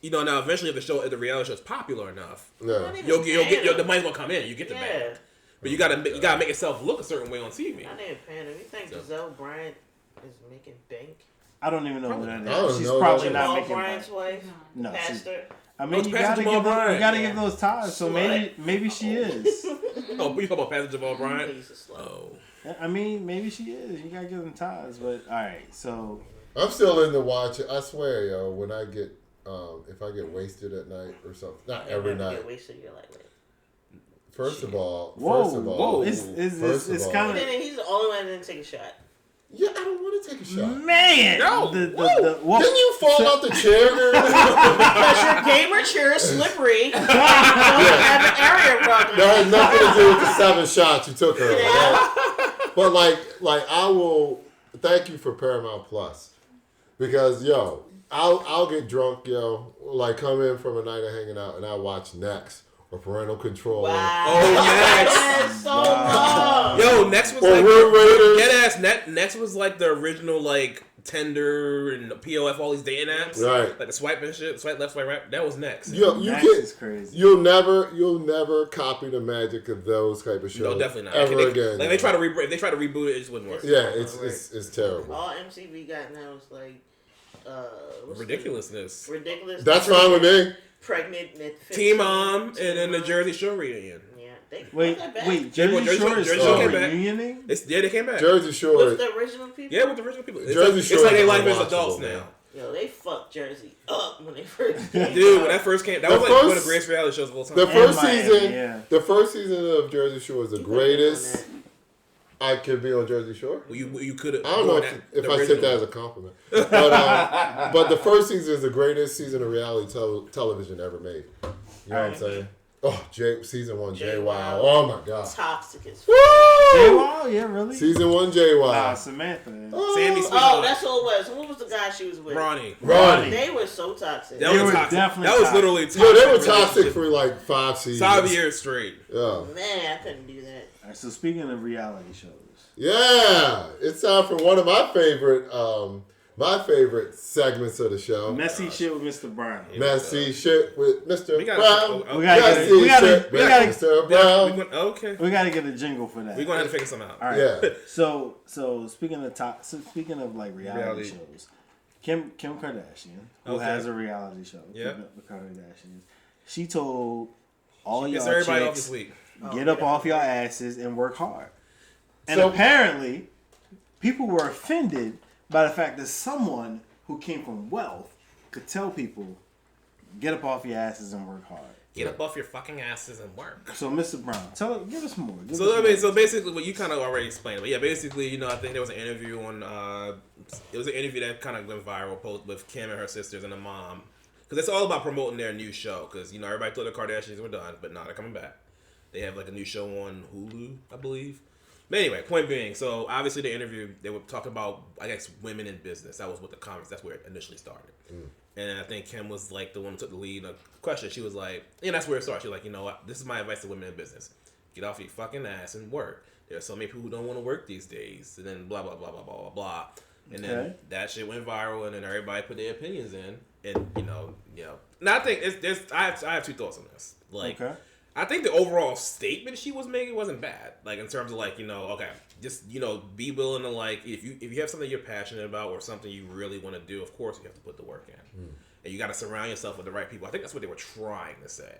it's now eventually if the reality show is popular enough, you'll get the money's gonna come in. You get the bag, but you gotta make yourself look a certain way on TV. I didn't pay him. You think Giselle Bryant is making bank? I don't even know who that is. She's probably not making Bryant's wife. No, pastor. I mean, you gotta give those ties. So maybe she is. Oh, you talking about Pastor Jamal Bryant? Oh. I mean, maybe she is. You gotta give them ties, but all right. So I'm still into watching. I swear, yo, when I get if I get wasted at night or something, not every night. Get wasted, you're like, wait. First of all, it's kind of. He's the only one that didn't take a shot. Yeah, I don't want to take a shot. Man, no. Didn't you fall out the chair? Because your gamer chair is slippery. You don't have an area problem. That had nothing to do with the 7 shots you took earlier. Yeah. But like I will thank you for Paramount Plus, because yo, I'll get drunk, yo, like come in from a night of hanging out, and I watch Next or Parental Control. Wow. Oh, Next. That's so long. Yo, Next was Or like Road Raiders. get ass. Next was like the original like Tinder and POF, all these dating apps, Right? Like the swipe and shit, swipe left, swipe right. That was Next. Yo, Next is crazy. You'll never copy the magic of those type of shows. No, definitely not. Ever again. Like they try to if they try to reboot it, it just wouldn't work. Yeah, it's terrible. All MTV got now is like Ridiculousness. Ridiculous. That's fine with me. Pregnant at 15. Teen Mom and then the Jersey Shore reunion. Yeah, they Wait, brought that back. Jersey Shore is still came back. reunioning? They came back. Jersey Shore. With the original people? Yeah, with the original people. Jersey Shore It's like they is life as unwatchable, adults man. now. Yo, they fucked Jersey up when they first came Dude, out. when that first came, that The was like one of first- the greatest reality shows of all time. The first Miami, season, yeah. the first season of Jersey Shore is the You greatest could've done I could be on Jersey Shore. Well, you could have. I don't know if I said that as a compliment, but the first season is the greatest season of reality television ever made. You know what I'm saying? Oh, season 1, JWoww. Oh my god. Toxic as fuck. Woo! Wow, yeah, really? Season 1, JWoww. Samantha. Sammy Sweet. Oh, that's who it was. Who was the guy she was with? Ronnie. They were so toxic. That They was were toxic. definitely That was toxic. literally toxic. Yo, they were toxic relationship. for like 5 seasons. 5 years straight. Yeah. Man, I couldn't do that. All right, so speaking of reality shows. Yeah. It's time for one of my favorite segments of the show. Messy shit with Mr. Brown. Messy shit with Mr. We gotta- Brown. We gotta Messy shit with Mr. Brown. Okay. We gotta get a jingle for that. We're gonna have to figure something out. All right. Yeah. So speaking of like reality shows, Kim Kardashian, who Okay. has a reality show, Yep. the Kardashians, she told all Gets y'all everybody off chicks, this week. get up off your asses and work hard. And So- apparently, people were offended by the fact that someone who came from wealth could tell people, get up off your asses and work hard. Get up off your fucking asses and work. So, Mr. Brown, give us more. Give So us I mean, more. so basically, what you kind of already explained, but yeah, basically, I think there was an interview on, it was an interview that kind of went viral, post with Kim and her sisters and the mom, because it's all about promoting their new show. Because everybody thought the Kardashians were done, but no, they're coming back. They have like a new show on Hulu, I believe. But anyway, point being, so obviously the interview, they were talking about, I guess, women in business. That was what the comments, that's where it initially started. And I think Kim was like the one who took the lead in the question. She was like, and that's where it started. She was like, you know what, this is my advice to women in business. Get off your fucking ass and work. There are so many people who don't want to work these days. And then blah, blah, blah, blah, blah, blah, blah. And then that shit went viral, and then everybody put their opinions in. And, And I think I have two thoughts on this. Like, I think the overall statement she was making wasn't bad. Like, in terms of like, okay, just, be willing to like, if you have something you're passionate about or something you really want to do, of course you have to put the work in. And you got to surround yourself with the right people. I think that's what they were trying to say.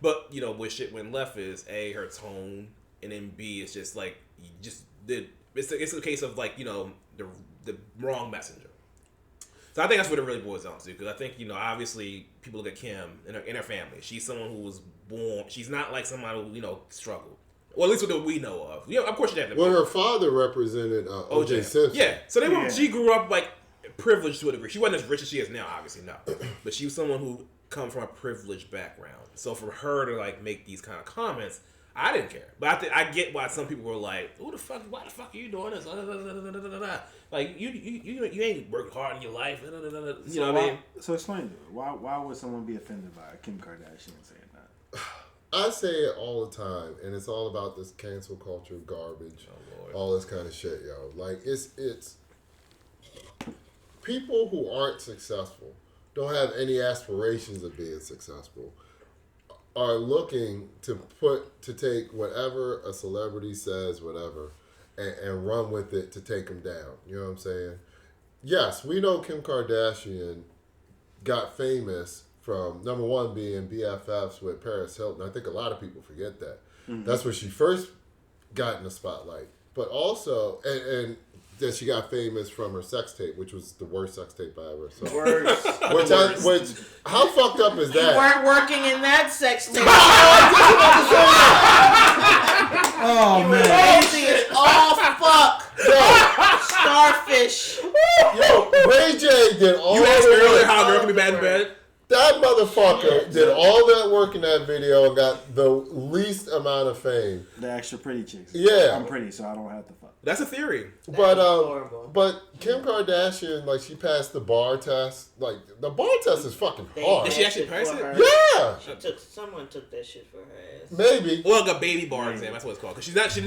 But, where shit went left is A, her tone, and then B, it's just like, it's a case of like, the wrong messenger. So I think that's what it really boils down to, because I think, obviously people look at Kim in her family. She's someone who was born, she's not like somebody who, struggled. Well, at least what we know of. Of course she had to. Well, her father represented O.J. Simpson. Yeah, so she grew up like privileged to a degree. She wasn't as rich as she is now, obviously, no. But she was someone who come from a privileged background. So for her to like make these kind of comments, I didn't care. But I get why some people were like, why the fuck are you doing this? Like, you ain't worked hard in your life. You know what I mean? So explain to her. Why would someone be offended by Kim Kardashian saying that? I say it all the time, and it's all about this cancel culture garbage, all this kind of shit, yo. Like, it's people who aren't successful, don't have any aspirations of being successful, are looking to take whatever a celebrity says, whatever, and run with it to take them down. You know what I'm saying? Yes, we know Kim Kardashian got famous from, number one, being BFFs with Paris Hilton. I think a lot of people forget that. That's when she first got in the spotlight. But also, and that she got famous from her sex tape, which was the worst sex tape I ever saw. Which, how fucked up is that? You weren't working in that sex tape. Oh, man. Crazy as all fuck. Starfish. Yo, Ray J did all You asked the earlier work. how a girl can be bad in bed? That motherfucker did all that work in that video and got the least amount of fame. The extra pretty chicks. Yeah. I'm pretty, so I don't have to fuck. That's a theory. But Kim Kardashian, like, she passed the bar test. Like, the bar test is fucking hard. Did she actually pass it? Yeah. Someone took that shit for her ass. Maybe. Well, like a baby bar exam. That's what it's called. Because she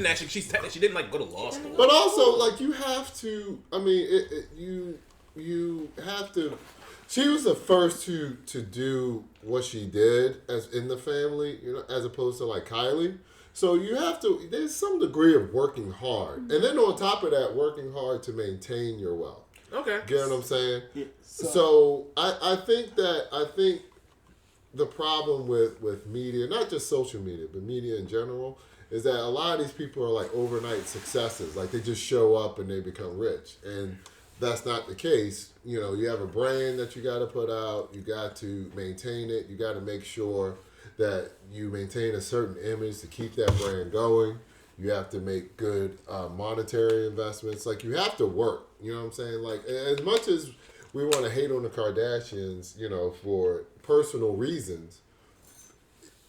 didn't like go to law school. But also, like, you have to. I mean, you have to. She was the first to do what she did as in the family, you know, as opposed to like Kylie. So you have to. There's some degree of working hard, and then on top of that, working hard to maintain your wealth. Okay. Get what I'm saying? Yeah, so I think the problem with media, not just social media, but media in general, is that a lot of these people are like overnight successes. Like they just show up and they become rich, and that's not the case. You know, you have a brand that you got to put out. You got to maintain it. You got to make sure that you maintain a certain image to keep that brand going. You have to make good monetary investments. Like, you have to work. You know what I'm saying? Like, as much as we want to hate on the Kardashians, you know, for personal reasons,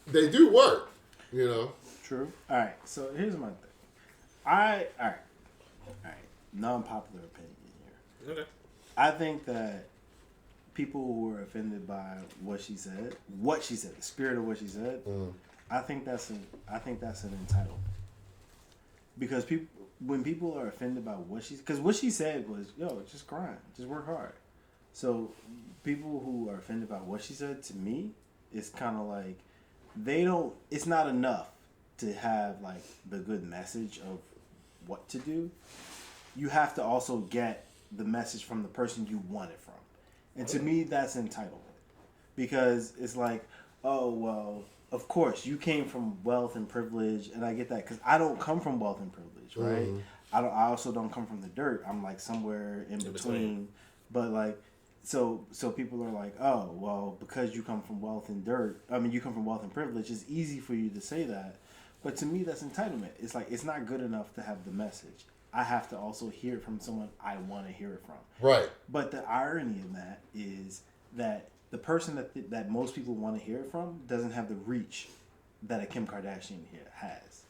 they do work, you know? True. All right, so here's my thing. All right. Non-popular opinion here. Okay. I think that people who are offended by what she said, the spirit of what she said, I think that's an entitlement. Because when people are offended by because what she said was, yo, just grind, just work hard. So people who are offended by what she said, to me, it's kind of like it's not enough to have like the good message of what to do. You have to also get the message from the person you want it from. And to me, that's entitlement. Because it's like, oh, well, of course, you came from wealth and privilege, and I get that, because I don't come from wealth and privilege, right? Mm-hmm. I also don't come from the dirt. I'm like somewhere in between. But like, so people are like, oh, well, because you come from wealth and you come from wealth and privilege, it's easy for you to say that. But to me, that's entitlement. It's like, it's not good enough to have the message. I have to also hear it from someone I want to hear it from. Right. But the irony of that is that the person that most people want to hear it from doesn't have the reach that a Kim Kardashian has.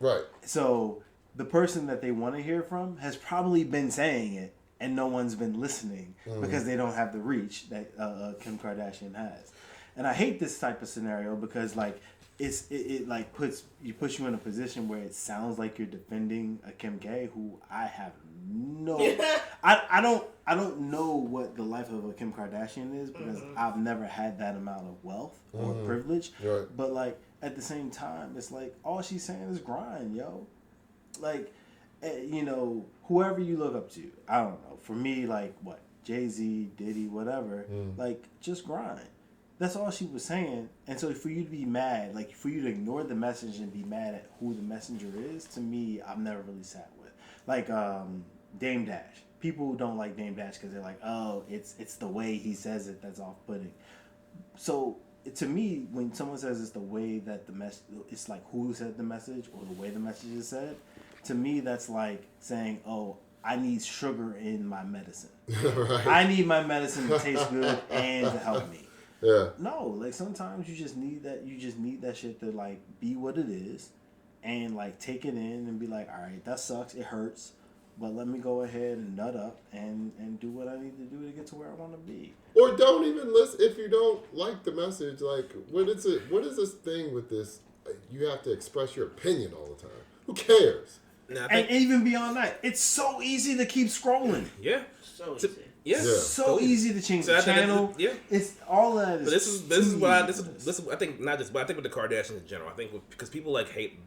Right. So the person that they want to hear from has probably been saying it, and no one's been listening because they don't have the reach that Kim Kardashian has. And I hate this type of scenario because like it like puts you in a position where it sounds like you're defending a Kim K, who I have no I don't know what the life of a Kim Kardashian is because I've never had that amount of wealth or privilege. Right. But like at the same time, it's like all she's saying is grind, yo. Like, you know, whoever you look up to, I don't know. For me, like what, Jay-Z, Diddy, whatever, like just grind. That's all she was saying. And so for you to be mad, like for you to ignore the message and be mad at who the messenger is, to me, I've never really sat with. Like Dame Dash. People who don't like Dame Dash because they're like, oh, it's the way he says it that's off-putting. So to me, when someone says it's the way that it's like who said the message or the way the message is said, to me that's like saying, oh, I need sugar in my medicine. Right. I need my medicine to taste good and to help me. Yeah. No, like sometimes you just need that. You just need that shit to like be what it is, and like take it in and be like, all right, that sucks. It hurts, but let me go ahead and nut up and do what I need to do to get to where I want to be. Or don't even listen if you don't like the message. Like, what is it? What is this thing with this? You have to express your opinion all the time. Who cares? And even beyond that, it's so easy to keep scrolling. Yeah, so easy. Yeah, so easy to change the channel. It's all that. But this is I think not just, but I think with the Kardashians in general. I think because people like hate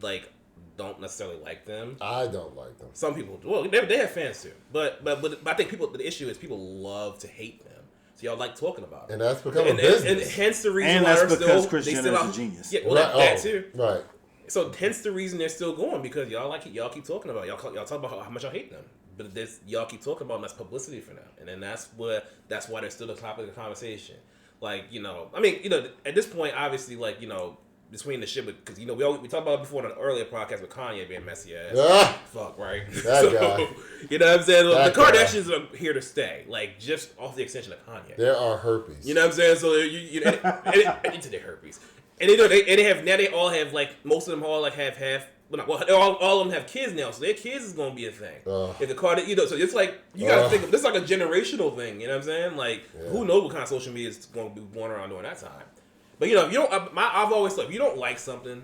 don't necessarily like them. I don't like them. Some people, well, they have fans too. But I think the issue is people love to hate them. So y'all like talking about it, and that's become a business. And hence the reason and why that's because Kris Jenner is a genius. Yeah, well, that too. Right. So hence the reason they're still going because y'all keep talking about it. Y'all talk about how much y'all hate them. But y'all keep talking about them, that's publicity for them, and then that's why they're still the topic of the conversation. Like, you know, I mean, you know, at this point, obviously, like, you know, between the shit, because we talked about it before in an earlier podcast with Kanye being messy ass. Fuck, right? That guy. You know what I'm saying? That the Kardashians are here to stay, like just off the extension of Kanye. There are herpes. You know what I'm saying? So and into their herpes, and they have now. They all have like most of them all like have half. Well, all of them have kids now, so their kids is gonna be a thing. If the Carter, so it's like you gotta think of this like a generational thing. You know what I'm saying? Like who knows what kind of social media is gonna be going around during that time. But if you don't, I've always thought if you don't like something,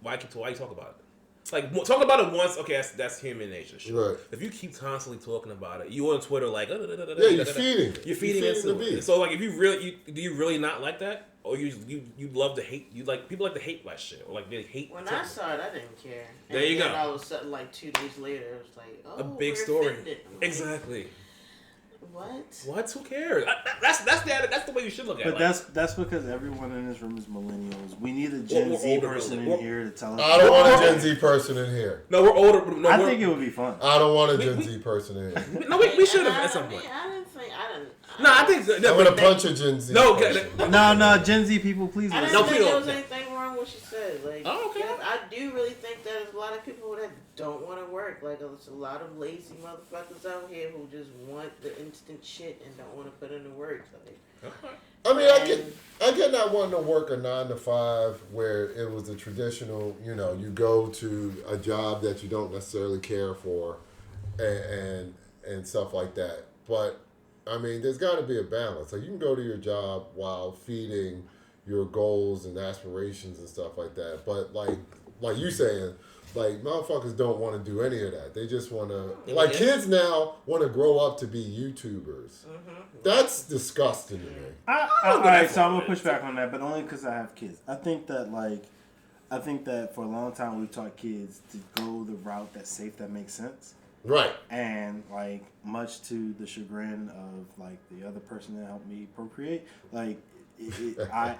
why you talk about it? Like talk about it once, okay, that's human nature. Sure. Right. If you keep constantly talking about it, you on Twitter like you're feeding it. You're feeding it to it. So like if you really do you really not like that? Or you love to hate, people like to hate like shit, or like they hate. When I saw it, I didn't care. And there you go. All of a sudden, like 2 days later, it was like, oh, a big story. Like, exactly. What? Who cares? That's the way you should look at it. But that's because everyone in this room is millennials. We need a Gen Z person in here to tell us. I don't want a Gen Z person in here. No, we're older. No, I think it would be fun. I don't want a Gen Z person in here. No, we should have at some point. I want to punch a Gen Z. No, Gen Z people, please. I didn't think there was anything wrong with what she said. Like, okay. I do really think that there's a lot of people that don't want to work. Like, there's a lot of lazy motherfuckers out here who just want the instant shit and don't want to put in the work. Like, I mean, I get not wanting to work a 9 to 5 where it was the traditional. You go to a job that you don't necessarily care for, and stuff like that. But I mean, there's got to be a balance. Like, you can go to your job while feeding your goals and aspirations and stuff like that. But like you saying, like, motherfuckers don't want to do any of that. They just want to, like, kids now want to grow up to be YouTubers. Mm-hmm. That's disgusting to me. All right, so I'm gonna push back on that, but only because I have kids. I think that for a long time we've taught kids to go the route that's safe, that makes sense. Right. And like, much to the chagrin of like the other person that helped me procreate, like I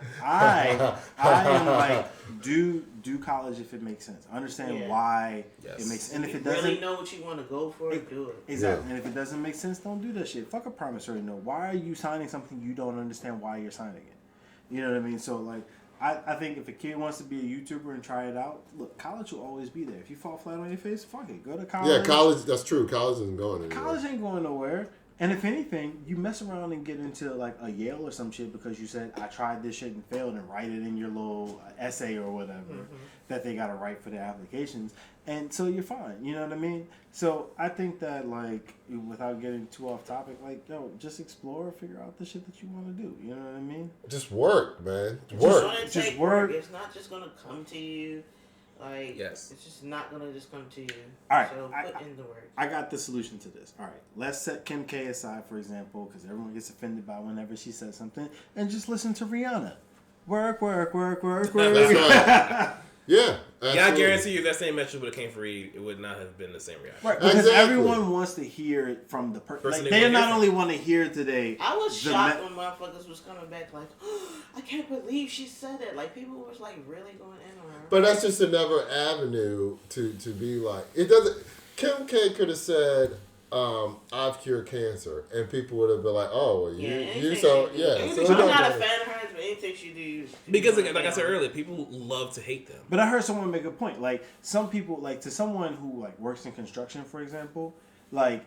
am like, do college if it makes sense. Understand why it makes sense. And if it doesn't, really know what you want to go for, do it. Exactly. And if it doesn't make sense, don't do that shit. Fuck a promissory note. Why are you signing something you don't understand why you're signing it? You know what I mean? So like, I think if a kid wants to be a YouTuber and try it out, look, college will always be there. If you fall flat on your face, fuck it. Go to college. Yeah, college, that's true. College isn't going anywhere. College ain't going nowhere. And if anything, you mess around and get into like a Yale or some shit because you said, I tried this shit and failed, and write it in your little essay or whatever that they got to write for their applications. And so you're fine. You know what I mean? So I think that, like, without getting too off topic, like, yo, just explore, figure out the shit that you want to do. You know what I mean? Just work, man. Just work. It's not just going to come to you. Like, it's just not going to just come to you. All right. So put in the work. I got the solution to this. All right. Let's set Kim K aside, for example, because everyone gets offended by whenever she says something, and just listen to Rihanna. Work, work, work, work, work. That's right. Yeah. Absolutely. Yeah, I guarantee you if that same message would have came for you, it would not have been the same reaction. Right, because everyone wants to hear it from the person. Like, they not only want to hear it today. I was shocked when motherfuckers was coming back like, oh, I can't believe she said that. Like, people was like really going in on her. But that's just another avenue to be like, it doesn't. Kim K could have said, I've cured cancer, and people would have been like, "Oh, well, you so yeah." So I'm not a fan of hers, but anything she do, because like I said earlier, people love to hate them. But I heard someone make a point. Like, some people, like, to someone who like works in construction, for example, like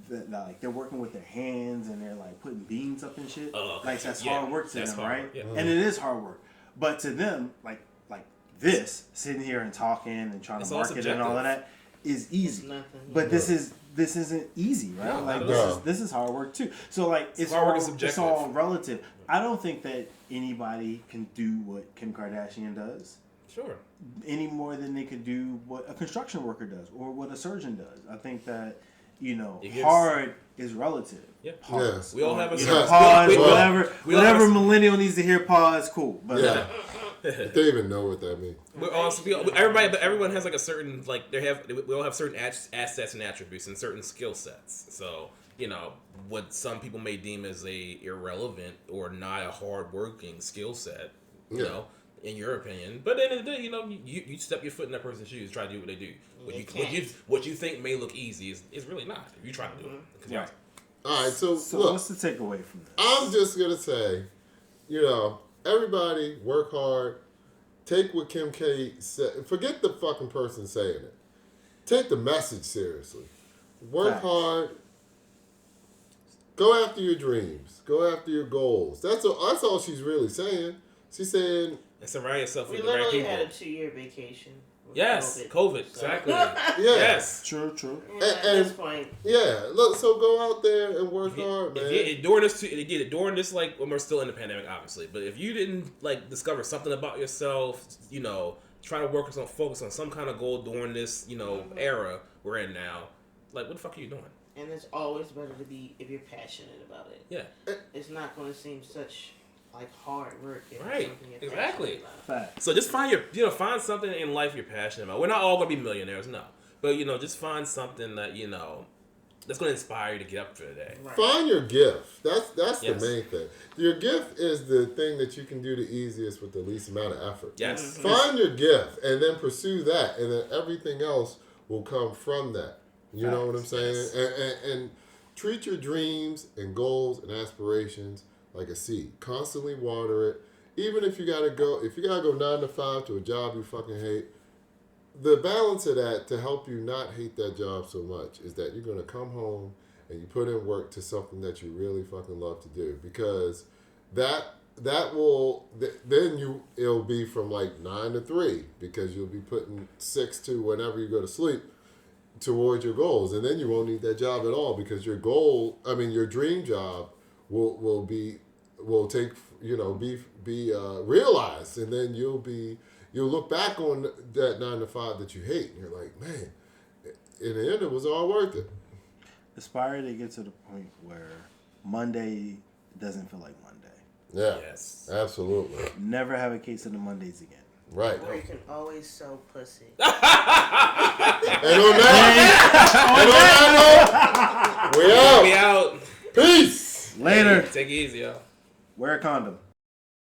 they're working with their hands and they're like putting beams up and shit. Like, that's hard work to them, right? Yeah. And it is hard work. But to them, like this, sitting here and talking and trying to market and all of that is easy. But this isn't easy, right? No, like, this is hard work too. So like, it's all relative. I don't think that anybody can do what Kim Kardashian does. Sure. Any more than they could do what a construction worker does or what a surgeon does. I think that, hard is relative. Yeah. Yes. We all have a pause. Whatever millennial needs to hear pause, cool. But they even know what that means. Everyone has like a certain we all have certain assets and attributes and certain skill sets. So what some people may deem as a irrelevant or not a hard working skill set, in your opinion. But at the end of the day, you step your foot in that person's shoes, try to do what they do. What you think may look easy is really not if you try to do it. Yeah. All right, so look, what's the takeaway from this? I'm just gonna say, everybody work hard, take what Kim K said. Forget the fucking person saying it. Take the message seriously. Work hard. Go after your dreams. Go after your goals. That's all she's really saying. She's saying, and surround yourself with we the right literally people. had a 2-year vacation. Yes, COVID, exactly. Yes. True. Yeah, at this point. Yeah, look, so go out there and work hard, man. During this, like, when we're still in the pandemic, obviously, but if you didn't, like, discover something about yourself, you know, try to focus on some kind of goal during this, you know, era we're in now, like, what the fuck are you doing? And it's always better to be, if you're passionate about it. Yeah. It's not going to seem such, like, hard work. Right, exactly. Fact. So just find find something in life you're passionate about. We're not all going to be millionaires, no. But, you know, just find something that, you know, that's going to inspire you to get up for the day. Right. Find your gift. That's the main thing. Your gift is the thing that you can do the easiest with the least amount of effort. Yes. Find your gift and then pursue that, and then everything else will come from that. You know what I'm saying? Yes. And treat your dreams and goals and aspirations like a seed. Constantly water it. Even if you gotta go 9 to 5 to a job you fucking hate, the balance of that to help you not hate that job so much is that you're gonna come home and you put in work to something that you really fucking love to do, because it'll be from like 9 to 3, because you'll be putting 6 to whenever you go to sleep towards your goals, and then you won't need that job at all, because your dream job will be realized, and then you'll look back on that 9 to 5 that you hate, and you're like, man, in the end it was all worth it. Aspire to get to the point where Monday doesn't feel like Monday. Yeah. Yes. Absolutely. Never have a case of the Mondays again. Right. Or you can always sell pussy. And on that note, we out. We out. Peace. Later. Take it easy, y'all. Wear a condom.